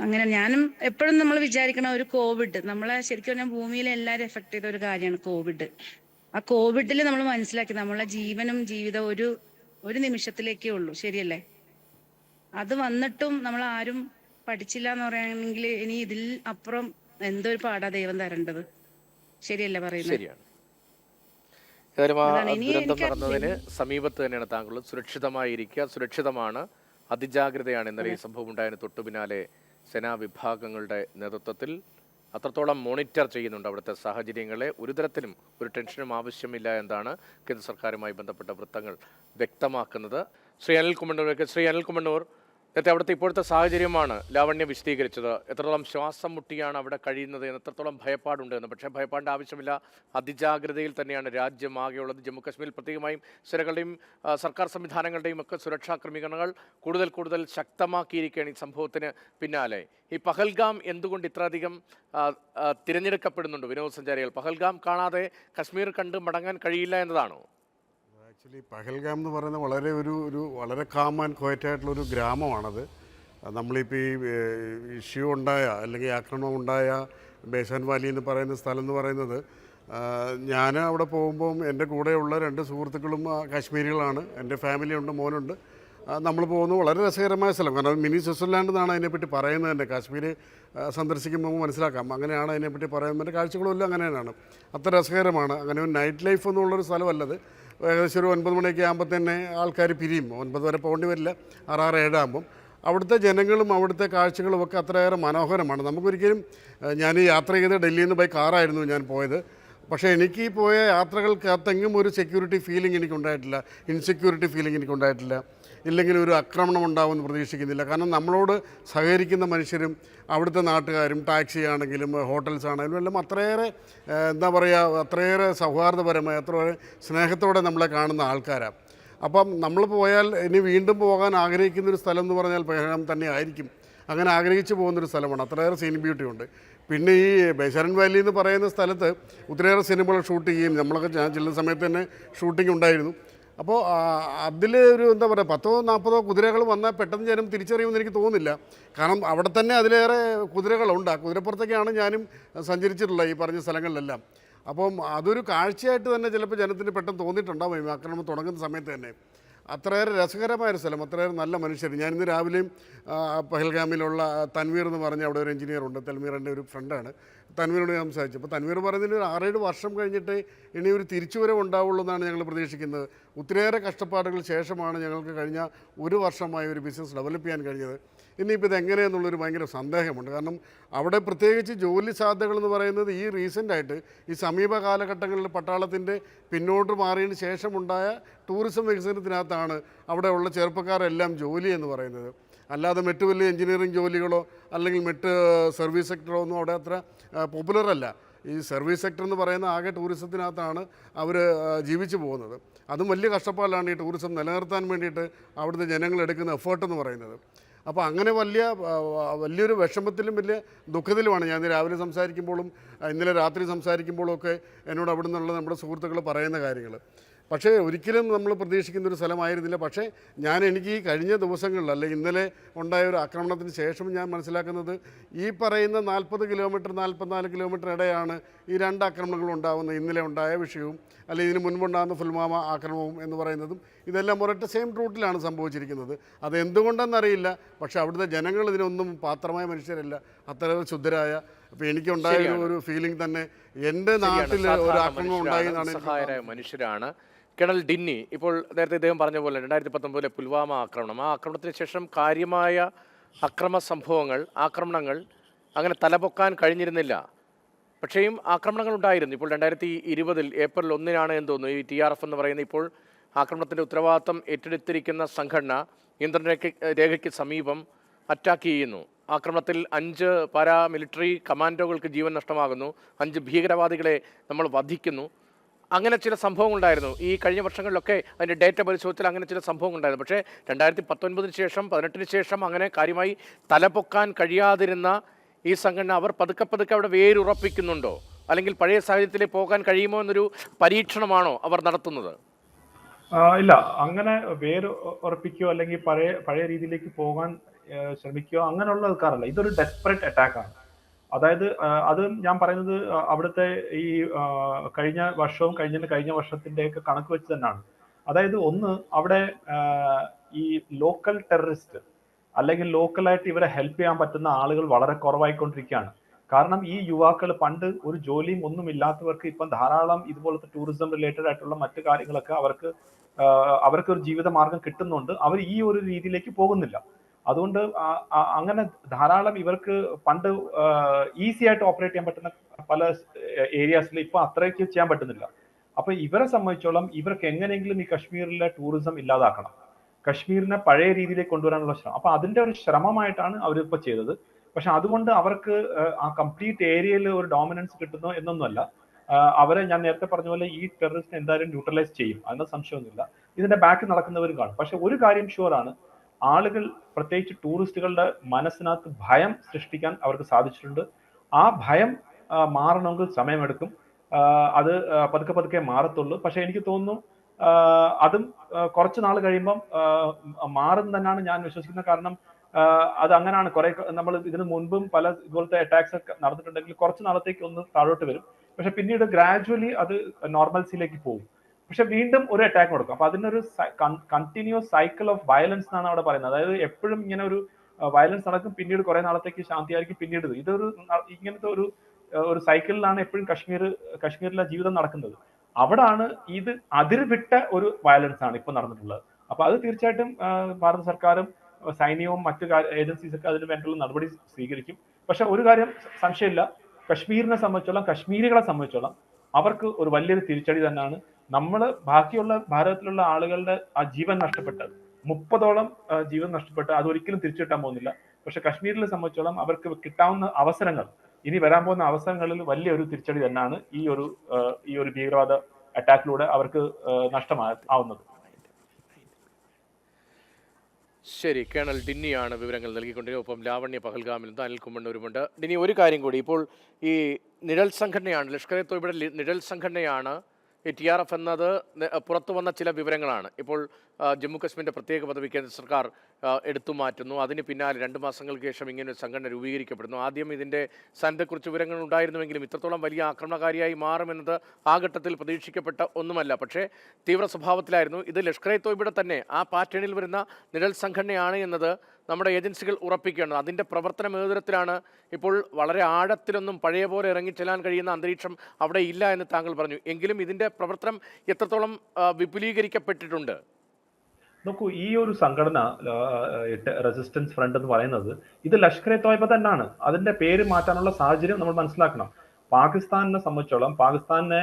അങ്ങനെ ഞാനും എപ്പോഴും നമ്മൾ വിചാരിക്കണ ഒരു കോവിഡ് നമ്മളെ ശരിക്കും പറഞ്ഞാൽ ഭൂമിയിലെ എല്ലാവരും എഫക്ട് ചെയ്ത ഒരു കാര്യമാണ് കോവിഡ്. ആ കോവിഡിൽ നമ്മൾ മനസ്സിലാക്കി നമ്മളെ ജീവനും ജീവിതവും ഒരു നിമിഷത്തിലേക്കേ ഉള്ളൂ, ശരിയല്ലേ? അത് വന്നിട്ടും നമ്മൾ ആരും പഠിച്ചില്ല എന്ന് പറയുകയാണെങ്കിൽ ഇനി ഇതിൽ അപ്പുറം എന്തോ ഒരു പാടാ ദൈവം തരേണ്ടത്, ശരിയല്ലേ പറയുന്നത്? ശരിയാണ്. ഏതായാലും ആ ദുരന്തം നടന്നതിന് സമീപത്ത് തന്നെയാണ് താങ്കൾ. സുരക്ഷിതമായിരിക്കുക, സുരക്ഷിതമാണ്, അതിജാഗ്രതയാണ്. ഇന്നലെ ഈ സംഭവം ഉണ്ടായതിന് തൊട്ടു പിന്നാലെ സേനാ വിഭാഗങ്ങളുടെ നേതൃത്വത്തിൽ അത്രത്തോളം മോണിറ്റർ ചെയ്യുന്നുണ്ട് അവിടുത്തെ സാഹചര്യങ്ങളെ. ഒരു തരത്തിലും ഒരു ടെൻഷനും ആവശ്യമില്ല എന്നാണ് കേന്ദ്ര സർക്കാരുമായി ബന്ധപ്പെട്ട വൃത്തങ്ങൾ വ്യക്തമാക്കുന്നത്. ശ്രീ അനിൽകുമണ്ണൂർ, നേരത്തെ അവിടുത്തെ ഇപ്പോഴത്തെ സാഹചര്യമാണ് ലാവണ്യ വിശദീകരിച്ചത്. എത്രത്തോളം ശ്വാസം മുട്ടിയാണ് അവിടെ കഴിയുന്നത് എന്ന്, എത്രത്തോളം ഭയപ്പാടുണ്ട് എന്ന്. പക്ഷേ ഭയപ്പാടിൻ്റെ ആവശ്യമില്ല, അതിജാഗ്രതയിൽ തന്നെയാണ് രാജ്യമാകെയുള്ളത്. ജമ്മു കാശ്മീരിൽ പ്രത്യേകമായും സ്ഥലങ്ങളുടെയും സർക്കാർ സംവിധാനങ്ങളുടെയും ഒക്കെ സുരക്ഷാ ക്രമീകരണങ്ങൾ കൂടുതൽ ശക്തമാക്കിയിരിക്കുകയാണ് ഈ സംഭവത്തിന് പിന്നാലെ. ഈ പഹൽഗാം എന്തുകൊണ്ട് ഇത്രയധികം തിരഞ്ഞെടുക്കപ്പെടുന്നുണ്ട് വിനോദസഞ്ചാരികൾ? പഹൽഗാം കാണാതെ കശ്മീർ കണ്ട് മടങ്ങാൻ കഴിയില്ല എന്നതാണോ? ആക്ച്വലി പഹൽഗാം എന്ന് പറയുന്നത് വളരെ കാം ആൻഡ് ക്വയറ്റായിട്ടുള്ളൊരു ഗ്രാമമാണത്. നമ്മളിപ്പോൾ ഈ ഇഷ്യൂ ഉണ്ടായ അല്ലെങ്കിൽ ആക്രമണം ഉണ്ടായ ബേസാൻ വാലി എന്ന് പറയുന്ന സ്ഥലം എന്ന് പറയുന്നത്, ഞാൻ അവിടെ പോകുമ്പം എൻ്റെ കൂടെയുള്ള 2 സുഹൃത്തുക്കളും കാശ്മീരികളാണ്. എൻ്റെ ഫാമിലി ഉണ്ട്, മോനുണ്ട്. നമ്മൾ പോകുന്നത് വളരെ രസകരമായ സ്ഥലം. കാരണം മിനി സ്വിറ്റ്സർലാൻഡ് എന്നാണ് അതിനെപ്പറ്റി പറയുന്നത് തന്നെ. കാശ്മീർ സന്ദർശിക്കുമ്പോൾ മനസ്സിലാക്കാം, അങ്ങനെയാണ് അതിനെപ്പറ്റി പറയുന്നത്. കാഴ്ചകളെല്ലാം അങ്ങനെ തന്നെയാണ്, അത്ര രസകരമാണ്. അങ്ങനെ ഒരു നൈറ്റ് ലൈഫ് എന്നുള്ളൊരു സ്ഥലമല്ലത്. ഏകദേശം ഒരു 9 മണിയൊക്കെ ആകുമ്പോൾ തന്നെ ആൾക്കാർ പിരിയും. 9 വരെ പോകേണ്ടി വരില്ല, 6, 7 ആകുമ്പം. അവിടുത്തെ ജനങ്ങളും അവിടുത്തെ കാഴ്ചകളും ഒക്കെ അത്രയേറെ മനോഹരമാണ്. നമുക്കൊരിക്കലും, ഞാൻ യാത്ര ചെയ്ത് ഡൽഹിയിൽ നിന്ന് ബൈ കാറായിരുന്നു ഞാൻ പോയത്. പക്ഷേ എനിക്ക് ഈ പോയ യാത്രകൾക്കകത്തെങ്ങും ഒരു സെക്യൂരിറ്റി ഫീലിംഗ് എനിക്കുണ്ടായിട്ടില്ല, ഇൻസെക്യൂരിറ്റി ഫീലിംഗ് എനിക്കുണ്ടായിട്ടില്ല. ഇല്ലെങ്കിൽ ഒരു ആക്രമണം ഉണ്ടാവുമെന്ന് പ്രതീക്ഷിക്കുന്നില്ല. കാരണം നമ്മളോട് സഹകരിക്കുന്ന മനുഷ്യരും അവിടുത്തെ നാട്ടുകാരും, ടാക്സി ആണെങ്കിലും ഹോട്ടൽസ് ആണെങ്കിലും എല്ലാം അത്രയേറെ അത്രയേറെ സൗഹാർദ്ദപരമായി, അത്രയേറെ സ്നേഹത്തോടെ നമ്മളെ കാണുന്ന ആൾക്കാരാണ്. അപ്പം നമ്മൾ പോയാൽ ഇനി വീണ്ടും പോകാൻ ആഗ്രഹിക്കുന്നൊരു സ്ഥലം എന്ന് പറഞ്ഞാൽ പഹൽഗാം തന്നെ ആയിരിക്കും. അങ്ങനെ ആഗ്രഹിച്ചു പോകുന്നൊരു സ്ഥലമാണ്, അത്രയേറെ സീൻ ബ്യൂട്ടി ഉണ്ട്. പിന്നെ ഈ ബേസാൻ വാലി എന്ന് പറയുന്ന സ്ഥലത്ത് ഒത്തിരിയേറെ സിനിമകൾ ഷൂട്ട് ചെയ്യും. ഞാൻ ചെല്ലുന്ന സമയത്ത് തന്നെ ഷൂട്ടിംഗ് ഉണ്ടായിരുന്നു. അപ്പോൾ അതിൽ ഒരു 10-40 കുതിരകൾ വന്നാൽ പെട്ടെന്ന് ജനം തിരിച്ചറിയുമെന്ന് എനിക്ക് തോന്നുന്നില്ല. കാരണം അവിടെ തന്നെ അതിലേറെ കുതിരകളുണ്ട്. ആ കുതിരപ്പുറത്തൊക്കെയാണ് ഞാനും സഞ്ചരിച്ചിട്ടുള്ളത് ഈ പറഞ്ഞ സ്ഥലങ്ങളിലെല്ലാം. അപ്പം അതൊരു കാഴ്ചയായിട്ട് തന്നെ ചിലപ്പോൾ ജനത്തിന് പെട്ടെന്ന് തോന്നിയിട്ടുണ്ടാവും ഈ ആക്രമണം തുടങ്ങുന്ന സമയത്ത് തന്നെ. അത്രയേറെ രസകരമായൊരു സ്ഥലം, അത്രയേറെ നല്ല മനുഷ്യർ. ഞാനിന്ന് രാവിലെയും പഹൽഗാമിലുള്ള തൻവീർ എന്ന് പറഞ്ഞ അവിടെ ഒരു എഞ്ചിനീയറുണ്ട്, തൻവീറിൻ്റെ ഒരു ഫ്രണ്ടാണ്. തൻവീറിനോട് ഞാൻ സംസാരിച്ചു. അപ്പോൾ തൻവീർ പറയുന്നതിൽ ഒരു 6-7 വർഷം കഴിഞ്ഞിട്ട് ഇനി ഒരു തിരിച്ചുവരവ് ഉണ്ടാവുള്ളൂ എന്നാണ് ഞങ്ങൾ പ്രതീക്ഷിക്കുന്നത്. ഒത്തിരിയേറെ കഷ്ടപ്പാടുകൾ ശേഷമാണ് ഞങ്ങൾക്ക് കഴിഞ്ഞ 1 വർഷമായി ഒരു ബിസിനസ് ഡെവലപ്പ് ചെയ്യാൻ കഴിഞ്ഞത്. ഇനിയിപ്പോൾ ഇതെങ്ങനെയെന്നുള്ളൊരു ഭയങ്കര സന്ദേഹമുണ്ട്. കാരണം അവിടെ പ്രത്യേകിച്ച് ജോലി സാധ്യതകളെന്ന് പറയുന്നത് ഈ റീസെൻ്റായിട്ട് ഈ സമീപ കാലഘട്ടങ്ങളിൽ പട്ടാളത്തിൻ്റെ പിന്നോട്ട് മാറിയതിന് ശേഷമുണ്ടായ ടൂറിസം വികസനത്തിനകത്താണ് അവിടെയുള്ള ചെറുപ്പക്കാരെല്ലാം ജോലി എന്ന് പറയുന്നത്. അല്ലാതെ മറ്റ് വലിയ എഞ്ചിനീയറിംഗ് ജോലികളോ അല്ലെങ്കിൽ മറ്റ് സർവീസ് സെക്ടറോ ഒന്നും അവിടെ അത്ര പോപ്പുലർ അല്ല. ഈ സർവീസ് സെക്ടർ എന്ന് പറയുന്ന ആകെ ടൂറിസത്തിനകത്താണ് അവർ ജീവിച്ചു പോകുന്നത്. അതും വലിയ കഷ്ടപ്പാടിലാണ് ഈ ടൂറിസം നിലനിർത്താൻ വേണ്ടിയിട്ട് അവിടുത്തെ ജനങ്ങൾ എടുക്കുന്ന എഫേർട്ട് എന്ന് പറയുന്നത്. അപ്പോൾ അങ്ങനെ വലിയൊരു വിഷമത്തിലും വലിയ ദുഃഖത്തിലുമാണ് ഞാൻ രാവിലെ സംസാരിക്കുമ്പോഴും ഇന്നലെ രാത്രി സംസാരിക്കുമ്പോഴും ഒക്കെ എന്നോട് അവിടെ നിന്നുള്ള നമ്മുടെ സുഹൃത്തുക്കൾ പറയുന്ന കാര്യങ്ങൾ. പക്ഷേ ഒരിക്കലും നമ്മൾ പ്രതീക്ഷിക്കുന്നൊരു സ്ഥലമായിരുന്നില്ല. പക്ഷേ എനിക്ക് ഈ കഴിഞ്ഞ ദിവസങ്ങളിൽ അല്ലെങ്കിൽ ഇന്നലെ ഉണ്ടായ ഒരു ആക്രമണത്തിന് ശേഷം ഞാൻ മനസ്സിലാക്കുന്നത് ഈ പറയുന്ന 40 കിലോമീറ്റർ 44 കിലോമീറ്റർ ഇടയാണ് ഈ 2 ആക്രമണങ്ങൾ ഉണ്ടാകുന്നത്. ഇന്നലെ ഉണ്ടായ വിഷയവും അല്ലെങ്കിൽ ഇതിന് മുൻപുണ്ടാകുന്ന പുൽവാമ ആക്രമണവും എന്ന് പറയുന്നതും ഇതെല്ലാം ഒരൊറ്റ സെയിം റൂട്ടിലാണ് സംഭവിച്ചിരിക്കുന്നത്. അത് എന്തുകൊണ്ടെന്നറിയില്ല. പക്ഷേ അവിടുത്തെ ജനങ്ങൾ ഇതിനൊന്നും പാത്രമായ മനുഷ്യരല്ല, അത്ര ശുദ്ധരായ. അപ്പോൾ എനിക്കുണ്ടായ ഒരു ഫീലിംഗ് തന്നെ എൻ്റെ നാട്ടിൽ ഒരു ആക്രമണം ഉണ്ടായി എന്നാണ്. മനുഷ്യരാണ്. കേണൽ ഡിന്നി, ഇപ്പോൾ നേരത്തെ ഇദ്ദേഹം പറഞ്ഞ പോലെ 2019 പുൽവാമ ആക്രമണം, ആ ആക്രമണത്തിന് ശേഷം കാര്യമായ ആക്രമണങ്ങൾ അങ്ങനെ തലപൊക്കാൻ കഴിഞ്ഞിരുന്നില്ല. പക്ഷേയും ആക്രമണങ്ങൾ ഉണ്ടായിരുന്നു. ഇപ്പോൾ 2020 ഏപ്രിൽ 1 എന്ന് തോന്നുന്നു ഈ TRF എന്ന് പറയുന്ന ഇപ്പോൾ ആക്രമണത്തിൻ്റെ ഉത്തരവാദിത്തം ഏറ്റെടുത്തിരിക്കുന്ന സംഘടന നിയന്ത്രണരേഖയ്ക്ക് സമീപം അറ്റാക്ക് ചെയ്യുന്നു. ആക്രമണത്തിൽ 5 പാരാമിലിറ്ററി കമാൻഡോകൾക്ക് ജീവൻ നഷ്ടമാകുന്നു, 5 ഭീകരവാദികളെ നമ്മൾ വധിക്കുന്നു. അങ്ങനെ ചില സംഭവങ്ങളുണ്ടായിരുന്നു. ഈ കഴിഞ്ഞ വർഷങ്ങളിലൊക്കെ അതിൻ്റെ ഡേറ്റ പരിശോധിച്ചാൽ അങ്ങനെ ചില സംഭവങ്ങളുണ്ടായിരുന്നു. പക്ഷേ 2019 ശേഷം 18 ശേഷം അങ്ങനെ കാര്യമായി തലപൊക്കാൻ കഴിയാതിരുന്ന ഈ സംഘടന അവർ പതുക്കെ അവിടെ വേരുറപ്പിക്കുന്നുണ്ടോ, അല്ലെങ്കിൽ പഴയ സാഹചര്യത്തിലേക്ക് പോകാൻ കഴിയുമോ എന്നൊരു പരീക്ഷണമാണോ അവർ നടത്തുന്നത്? ഇല്ല, അങ്ങനെ വേര് ഉറപ്പിക്കുകയോ അല്ലെങ്കിൽ പഴയ രീതിയിലേക്ക് പോകാൻ ശ്രമിക്കുകയോ അങ്ങനെയുള്ള ആൾക്കാരല്ല. ഇതൊരു ഡെസ്പറേറ്റ് അറ്റാക്കാണ്. അതായത് അത് ഞാൻ പറയുന്നത് അവിടുത്തെ ഈ കഴിഞ്ഞ വർഷവും കഴിഞ്ഞ വർഷത്തിന്റെയൊക്കെ കണക്ക് വെച്ച് തന്നെയാണ്. അതായത് ഒന്ന്, അവിടെ ഈ ലോക്കൽ ടെററിസ്റ്റ് അല്ലെങ്കിൽ ലോക്കലായിട്ട് ഇവരെ ഹെൽപ്പ് ചെയ്യാൻ പറ്റുന്ന ആളുകൾ വളരെ കുറവായിക്കൊണ്ടിരിക്കുകയാണ്. കാരണം ഈ യുവാക്കൾ പണ്ട് ഒരു ജോലിയും ഒന്നും ഇല്ലാത്തവർക്ക് ഇപ്പം ധാരാളം ഇതുപോലത്തെ ടൂറിസം റിലേറ്റഡ് ആയിട്ടുള്ള മറ്റു കാര്യങ്ങളൊക്കെ അവർക്ക് ഒരു ജീവിത മാർഗം കിട്ടുന്നുണ്ട്. അവർ ഈ ഒരു രീതിയിലേക്ക് പോകുന്നില്ല. അതുകൊണ്ട് അങ്ങനെ ധാരാളം ഇവർക്ക് പണ്ട് ഈസി ആയിട്ട് ഓപ്പറേറ്റ് ചെയ്യാൻ പറ്റുന്ന പല ഏരിയാസിൽ ഇപ്പൊ അത്രയ്ക്ക് ചെയ്യാൻ പറ്റുന്നില്ല. അപ്പൊ ഇവരെ സംബന്ധിച്ചോളം ഇവർക്ക് എങ്ങനെയെങ്കിലും ഈ കശ്മീരിലെ ടൂറിസം ഇല്ലാതാക്കണം, കശ്മീരിനെ പഴയ രീതിയിലേക്ക് കൊണ്ടുവരാനുള്ള ശ്രമം. അപ്പൊ അതിന്റെ ഒരു ശ്രമമായിട്ടാണ് അവരിപ്പോ ചെയ്തത്. പക്ഷെ അതുകൊണ്ട് അവർക്ക് ആ കംപ്ലീറ്റ് ഏരിയയിൽ ഒരു ഡോമിനൻസ് കിട്ടുന്നു എന്നൊന്നുമല്ല. അവരെ ഞാൻ നേരത്തെ പറഞ്ഞ പോലെ ഈ ടെററിസ്റ്റ് എന്തായാലും ന്യൂട്രലൈസ് ചെയ്യും, അതിന് സംശയമൊന്നുമില്ല. ഇതിന്റെ ബാക്ക് നടക്കുന്നവരും കാണും. പക്ഷെ ഒരു കാര്യം ഷുവറാണ്, ആളുകൾ പ്രത്യേകിച്ച് ടൂറിസ്റ്റുകളുടെ മനസ്സിനകത്ത് ഭയം സൃഷ്ടിക്കാൻ അവർക്ക് സാധിച്ചിട്ടുണ്ട്. ആ ഭയം മാറണമെങ്കിൽ സമയമെടുക്കും. അത് പതുക്കെ മാറത്തുള്ളൂ. പക്ഷെ എനിക്ക് തോന്നുന്നു അതും കുറച്ച് നാൾ കഴിയുമ്പം മാറും തന്നെയാണ് ഞാൻ വിശ്വസിക്കുന്നത്. കാരണം അത് അങ്ങനെയാണ്. കുറെ നമ്മൾ ഇതിനു മുൻപും പല ഇതുപോലത്തെ അറ്റാക്സ് ഒക്കെ നടന്നിട്ടുണ്ടെങ്കിൽ കുറച്ച് നാളത്തേക്ക് ഒന്ന് താഴോട്ട് വരും. പക്ഷെ പിന്നീട് ഗ്രാജുവലി അത് നോർമൽസിയിലേക്ക് പോകും. പക്ഷെ വീണ്ടും ഒരു അറ്റാക്ക് കൊടുക്കും. അപ്പൊ അതിനൊരു കണ്ടിന്യൂസ് സൈക്കിൾ ഓഫ് വയലൻസ് എന്നാണ് അവിടെ പറയുന്നത്. അതായത് എപ്പോഴും ഇങ്ങനെ ഒരു വയലൻസ് നടക്കും, പിന്നീട് കുറെ നാളത്തേക്ക് ശാന്തിയായിരിക്കും, പിന്നീട് ഇതൊരു ഇങ്ങനത്തെ ഒരു സൈക്കിളിലാണ് എപ്പോഴും കശ്മീരിലെ ജീവിതം നടക്കുന്നത്. അവിടാണ് ഇത് അതിർവിട്ട ഒരു വയലൻസ് ആണ് ഇപ്പൊ നടന്നിട്ടുള്ളത്. അപ്പൊ അത് തീർച്ചയായിട്ടും ഭാരത സർക്കാരും സൈന്യവും മറ്റു ഏജൻസീസ് ഒക്കെ അതിന് വേണ്ടിയുള്ള നടപടി സ്വീകരിക്കും. പക്ഷെ ഒരു കാര്യം സംശയമില്ല, കശ്മീരിനെ സംബന്ധിച്ചോളം, കശ്മീരികളെ സംബന്ധിച്ചോളം അവർക്ക് ഒരു വലിയൊരു തിരിച്ചടി തന്നെയാണ്. ബാക്കിയുള്ള ഭാരതത്തിലുള്ള ആളുകളുടെ ആ ജീവൻ നഷ്ടപ്പെട്ടത് 30ഓളം ജീവൻ നഷ്ടപ്പെട്ട് അതൊരിക്കലും തിരിച്ചു കിട്ടാൻ പോകുന്നില്ല. പക്ഷെ കശ്മീരിനെ സംബന്ധിച്ചോളം അവർക്ക് കിട്ടാവുന്ന അവസരങ്ങൾ, ഇനി വരാൻ പോകുന്ന അവസരങ്ങളിൽ വലിയൊരു തിരിച്ചടി തന്നെയാണ് ഈ ഒരു ഭീകരവാദ അറ്റാക്കിലൂടെ അവർക്ക് നഷ്ടമാവുന്നത്. ശരി, കേണൽ ഡിന്നിയാണ് വിവരങ്ങൾ നൽകിക്കൊണ്ടിരിക്കുന്നത്. ഒപ്പം ലാവണ്യ പഹൽഗാമിൽ നിന്ന് അനിൽ കുമ്മണ്ണൂരുമുണ്ട്. ഡിന്നി, ഒരു കാര്യം കൂടി, ഇപ്പോൾ ഈ നിഴൽ സംഘടനയാണ്, ലഷ്കർ എ തോയ്ബയുടെ നിഴൽ സംഘടനയാണ് ഈ TRF എന്നത് പുറത്തു വന്ന ചില വിവരങ്ങളാണ്. ഇപ്പോൾ ജമ്മു കശ്മീരിൻ്റെ പ്രത്യേക പദവി കേന്ദ്ര സർക്കാർ എടുത്തു മാറ്റുന്നു. അതിന് പിന്നാലെ 2 മാസങ്ങൾക്ക് ശേഷം ഇങ്ങനെ ഒരു സംഘടന രൂപീകരിക്കപ്പെടുന്നു. ആദ്യം ഇതിൻ്റെ സ്ഥാനത്തെക്കുറിച്ച് വിവരങ്ങൾ ഉണ്ടായിരുന്നുവെങ്കിലും ഇത്രത്തോളം വലിയ ആക്രമണകാരിയായി മാറുമെന്നത് ആ ഘട്ടത്തിൽ പ്രതീക്ഷിക്കപ്പെട്ട ഒന്നുമല്ല. പക്ഷേ തീവ്ര സ്വഭാവത്തിലായിരുന്നു. ഇത് ലഷ്കർ എ തോയ്ബയുടെ തന്നെ ആ പാറ്റേണിൽ വരുന്ന നിഴൽ സംഘടനയാണ് എന്നത് നമ്മുടെ ഏജൻസികൾ ഉറപ്പിക്കുകയാണ്. അതിൻ്റെ പ്രവർത്തനം ഏതുതരത്തിലാണ്? ഇപ്പോൾ വളരെ ആഴത്തിലൊന്നും പഴയ പോലെ ഇറങ്ങിച്ചെല്ലാൻ കഴിയുന്ന അന്തരീക്ഷം അവിടെ ഇല്ല എന്ന് താങ്കൾ പറഞ്ഞു. എങ്കിലും ഇതിൻ്റെ പ്രവർത്തനം എത്രത്തോളം വിപുലീകരിക്കപ്പെട്ടിട്ടുണ്ട്? നോക്കൂ, ഈ ഒരു സംഘടന റെസിസ്റ്റൻസ് ഫ്രണ്ട് എന്ന് പറയുന്നത് ഇത് ലഷ്കർ എ തോയ്ബ തന്നെയാണ്. അതിന്റെ പേര് മാറ്റാനുള്ള സാഹചര്യം നമ്മൾ മനസ്സിലാക്കണം. പാകിസ്ഥാനെ സംബന്ധിച്ചോളം പാകിസ്ഥാനെ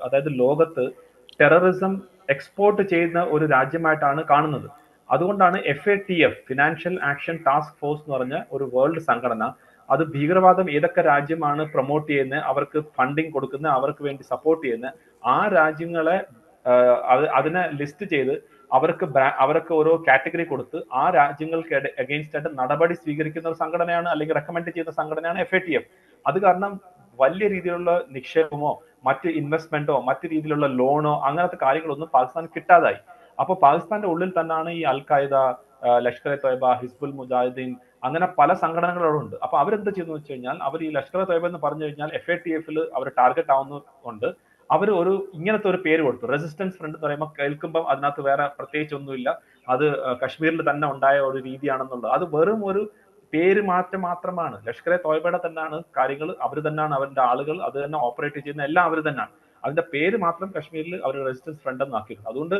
അതായത് ലോകത്ത് ടെററിസം എക്സ്പോർട്ട് ചെയ്യുന്ന ഒരു രാജ്യമായിട്ടാണ് കാണുന്നത്. അതുകൊണ്ടാണ് FATF, financial action task force എന്ന് പറഞ്ഞ ഒരു വേൾഡ് സംഘടന, അത് ഭീകരവാദം ഏതൊക്കെ രാജ്യമാണ് പ്രൊമോട്ട് ചെയ്യുന്നത്, അവർക്ക് ഫണ്ടിങ് കൊടുക്കുന്നത്, അവർക്ക് വേണ്ടി സപ്പോർട്ട് ചെയ്യുന്നത്, ആ രാജ്യങ്ങളെ അതിനെ ലിസ്റ്റ് ചെയ്ത് അവർക്ക് ഓരോ കാറ്റഗറി കൊടുത്ത് ആ രാജ്യങ്ങൾക്ക് അഗെയിൻസ്റ്റ് ആയിട്ട് നടപടി സ്വീകരിക്കുന്ന ഒരു സംഘടനയാണ്, അല്ലെങ്കിൽ റെക്കമെൻഡ് ചെയ്യുന്ന സംഘടനയാണ് FATF. അത് കാരണം വലിയ രീതിയിലുള്ള നിക്ഷേപമോ മറ്റ് ഇൻവെസ്റ്റ്മെന്റോ മറ്റു രീതിയിലുള്ള ലോണോ അങ്ങനത്തെ കാര്യങ്ങളൊന്നും പാകിസ്ഥാൻ കിട്ടാതായി. അപ്പോൾ പാകിസ്ഥാന്റെ ഉള്ളിൽ തന്നെയാണ് ഈ അൽ ഖായ്ദ, ലഷ്കർ-ഇ-തോയ്ബ, ഹിസ്ബുൽ മുജാഹിദ്ദീൻ, അങ്ങനെ പല സംഘടനകളുണ്ട്. അപ്പൊ അവരെന്ത് ചെയ്യുന്നു വെച്ച് കഴിഞ്ഞാൽ, അവർ ഈ ലഷ്കർ-ഇ-തോയ്ബ എന്ന് പറഞ്ഞു കഴിഞ്ഞാൽ FATF-ൽ അവർ ടാർഗറ്റ് ആവുന്നതുകൊണ്ട് അവർ ഇങ്ങനത്തെ ഒരു പേര് കൊടുത്തു, റെസിസ്റ്റൻസ് ഫ്രണ്ട് എന്ന് പറയുമ്പോൾ കേൾക്കുമ്പോൾ അതിനകത്ത് വേറെ പ്രത്യേകിച്ച് ഒന്നുമില്ല, അത് കശ്മീരിൽ തന്നെ ഉണ്ടായ ഒരു രീതിയാണെന്നുള്ളത്. അത് വെറും ഒരു പേര് മാറ്റം മാത്രമാണ്. ലഷ്കർ-ഇ-തോയ്ബയുടെ തന്നെയാണ് കാര്യങ്ങൾ, അവർ തന്നെയാണ് അവരുടെ ആളുകൾ, അത് തന്നെ ഓപ്പറേറ്റ് ചെയ്യുന്ന എല്ലാം അവർ തന്നെയാണ്. അതിന്റെ പേര് മാത്രം കശ്മീരിൽ അവർ റെസിസ്റ്റൻസ് ഫ്രണ്ട് എന്ന് ആക്കിയിട്ടുണ്ട്. അതുകൊണ്ട്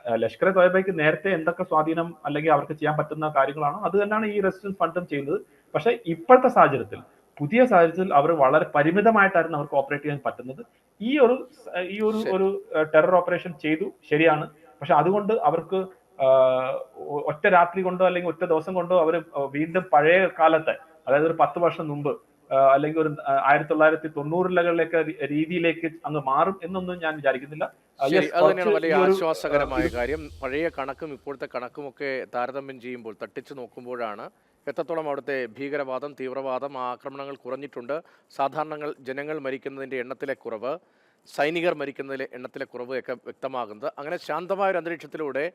ലഷ്കർ-ഇ-തോയ്ബയ്ക്ക് നേരത്തെ എന്തൊക്കെ സ്വാധീനം അല്ലെങ്കിൽ അവർക്ക് ചെയ്യാൻ പറ്റുന്ന കാര്യങ്ങളാണോ അത് തന്നെയാണ് ഈ റെസിസ്റ്റൻസ് ഫണ്ടും ചെയ്യുന്നത്. പക്ഷെ ഇപ്പോഴത്തെ സാഹചര്യത്തിൽ, പുതിയ സാഹചര്യത്തിൽ അവർ വളരെ പരിമിതമായിട്ടായിരുന്നു അവർക്ക് ഓപ്പറേറ്റ് ചെയ്യാൻ പറ്റുന്നത്. ഈ ഒരു ടെറർ ഓപ്പറേഷൻ ചെയ്തു, ശരിയാണ്. പക്ഷെ അതുകൊണ്ട് അവർക്ക് ഒറ്റ രാത്രി കൊണ്ടോ അല്ലെങ്കിൽ ഒറ്റ ദിവസം കൊണ്ടോ അവർ വീണ്ടും പഴയ കാലത്തെ, അതായത് ഒരു 10 വർഷം മുമ്പ് അല്ലെങ്കിൽ ഒരു 1990കളിലേക്ക് രീതിയിലേക്ക് അങ്ങ് മാറും എന്നൊന്നും ഞാൻ വിചാരിക്കുന്നില്ല. ശരി, അത് തന്നെയാണ് വലിയ ആശ്വാസകരമായ കാര്യം. പഴയ കണക്കും ഇപ്പോഴത്തെ കണക്കുമൊക്കെ താരതമ്യം ചെയ്യുമ്പോൾ, തട്ടിച്ചു നോക്കുമ്പോഴാണ് എത്രത്തോളം അവിടുത്തെ ഭീകരവാദം, തീവ്രവാദം, ആക്രമണങ്ങൾ കുറഞ്ഞിട്ടുണ്ട്, സാധാരണ ജനങ്ങൾ മരിക്കുന്നതിൻ്റെ എണ്ണത്തിലെ കുറവ്, സൈനികർ മരിക്കുന്നതിലെ എണ്ണത്തിലെ കുറവ് ഒക്കെ വ്യക്തമാകുന്നത്. അങ്ങനെ ശാന്തമായ ഒരു അന്തരീക്ഷത്തിലൂടെ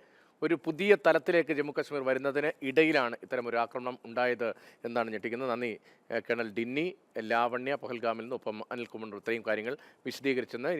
ഒരു പുതിയ തലത്തിലേക്ക് ജമ്മു കാശ്മീർ വരുന്നതിന് ഇടയിലാണ് ഇത്തരമൊരു ആക്രമണം ഉണ്ടായത് എന്നാണ് ഞെട്ടിക്കുന്നത്. നന്ദി കേണൽ ഡിന്നി, ലാവണ്യ, പഹൽഗാമിൽ നിന്ന്, ഒപ്പം അനിൽകുമാർ, ഇത്രയും കാര്യങ്ങൾ വിശദീകരിച്ചെന്ന്. ഇനി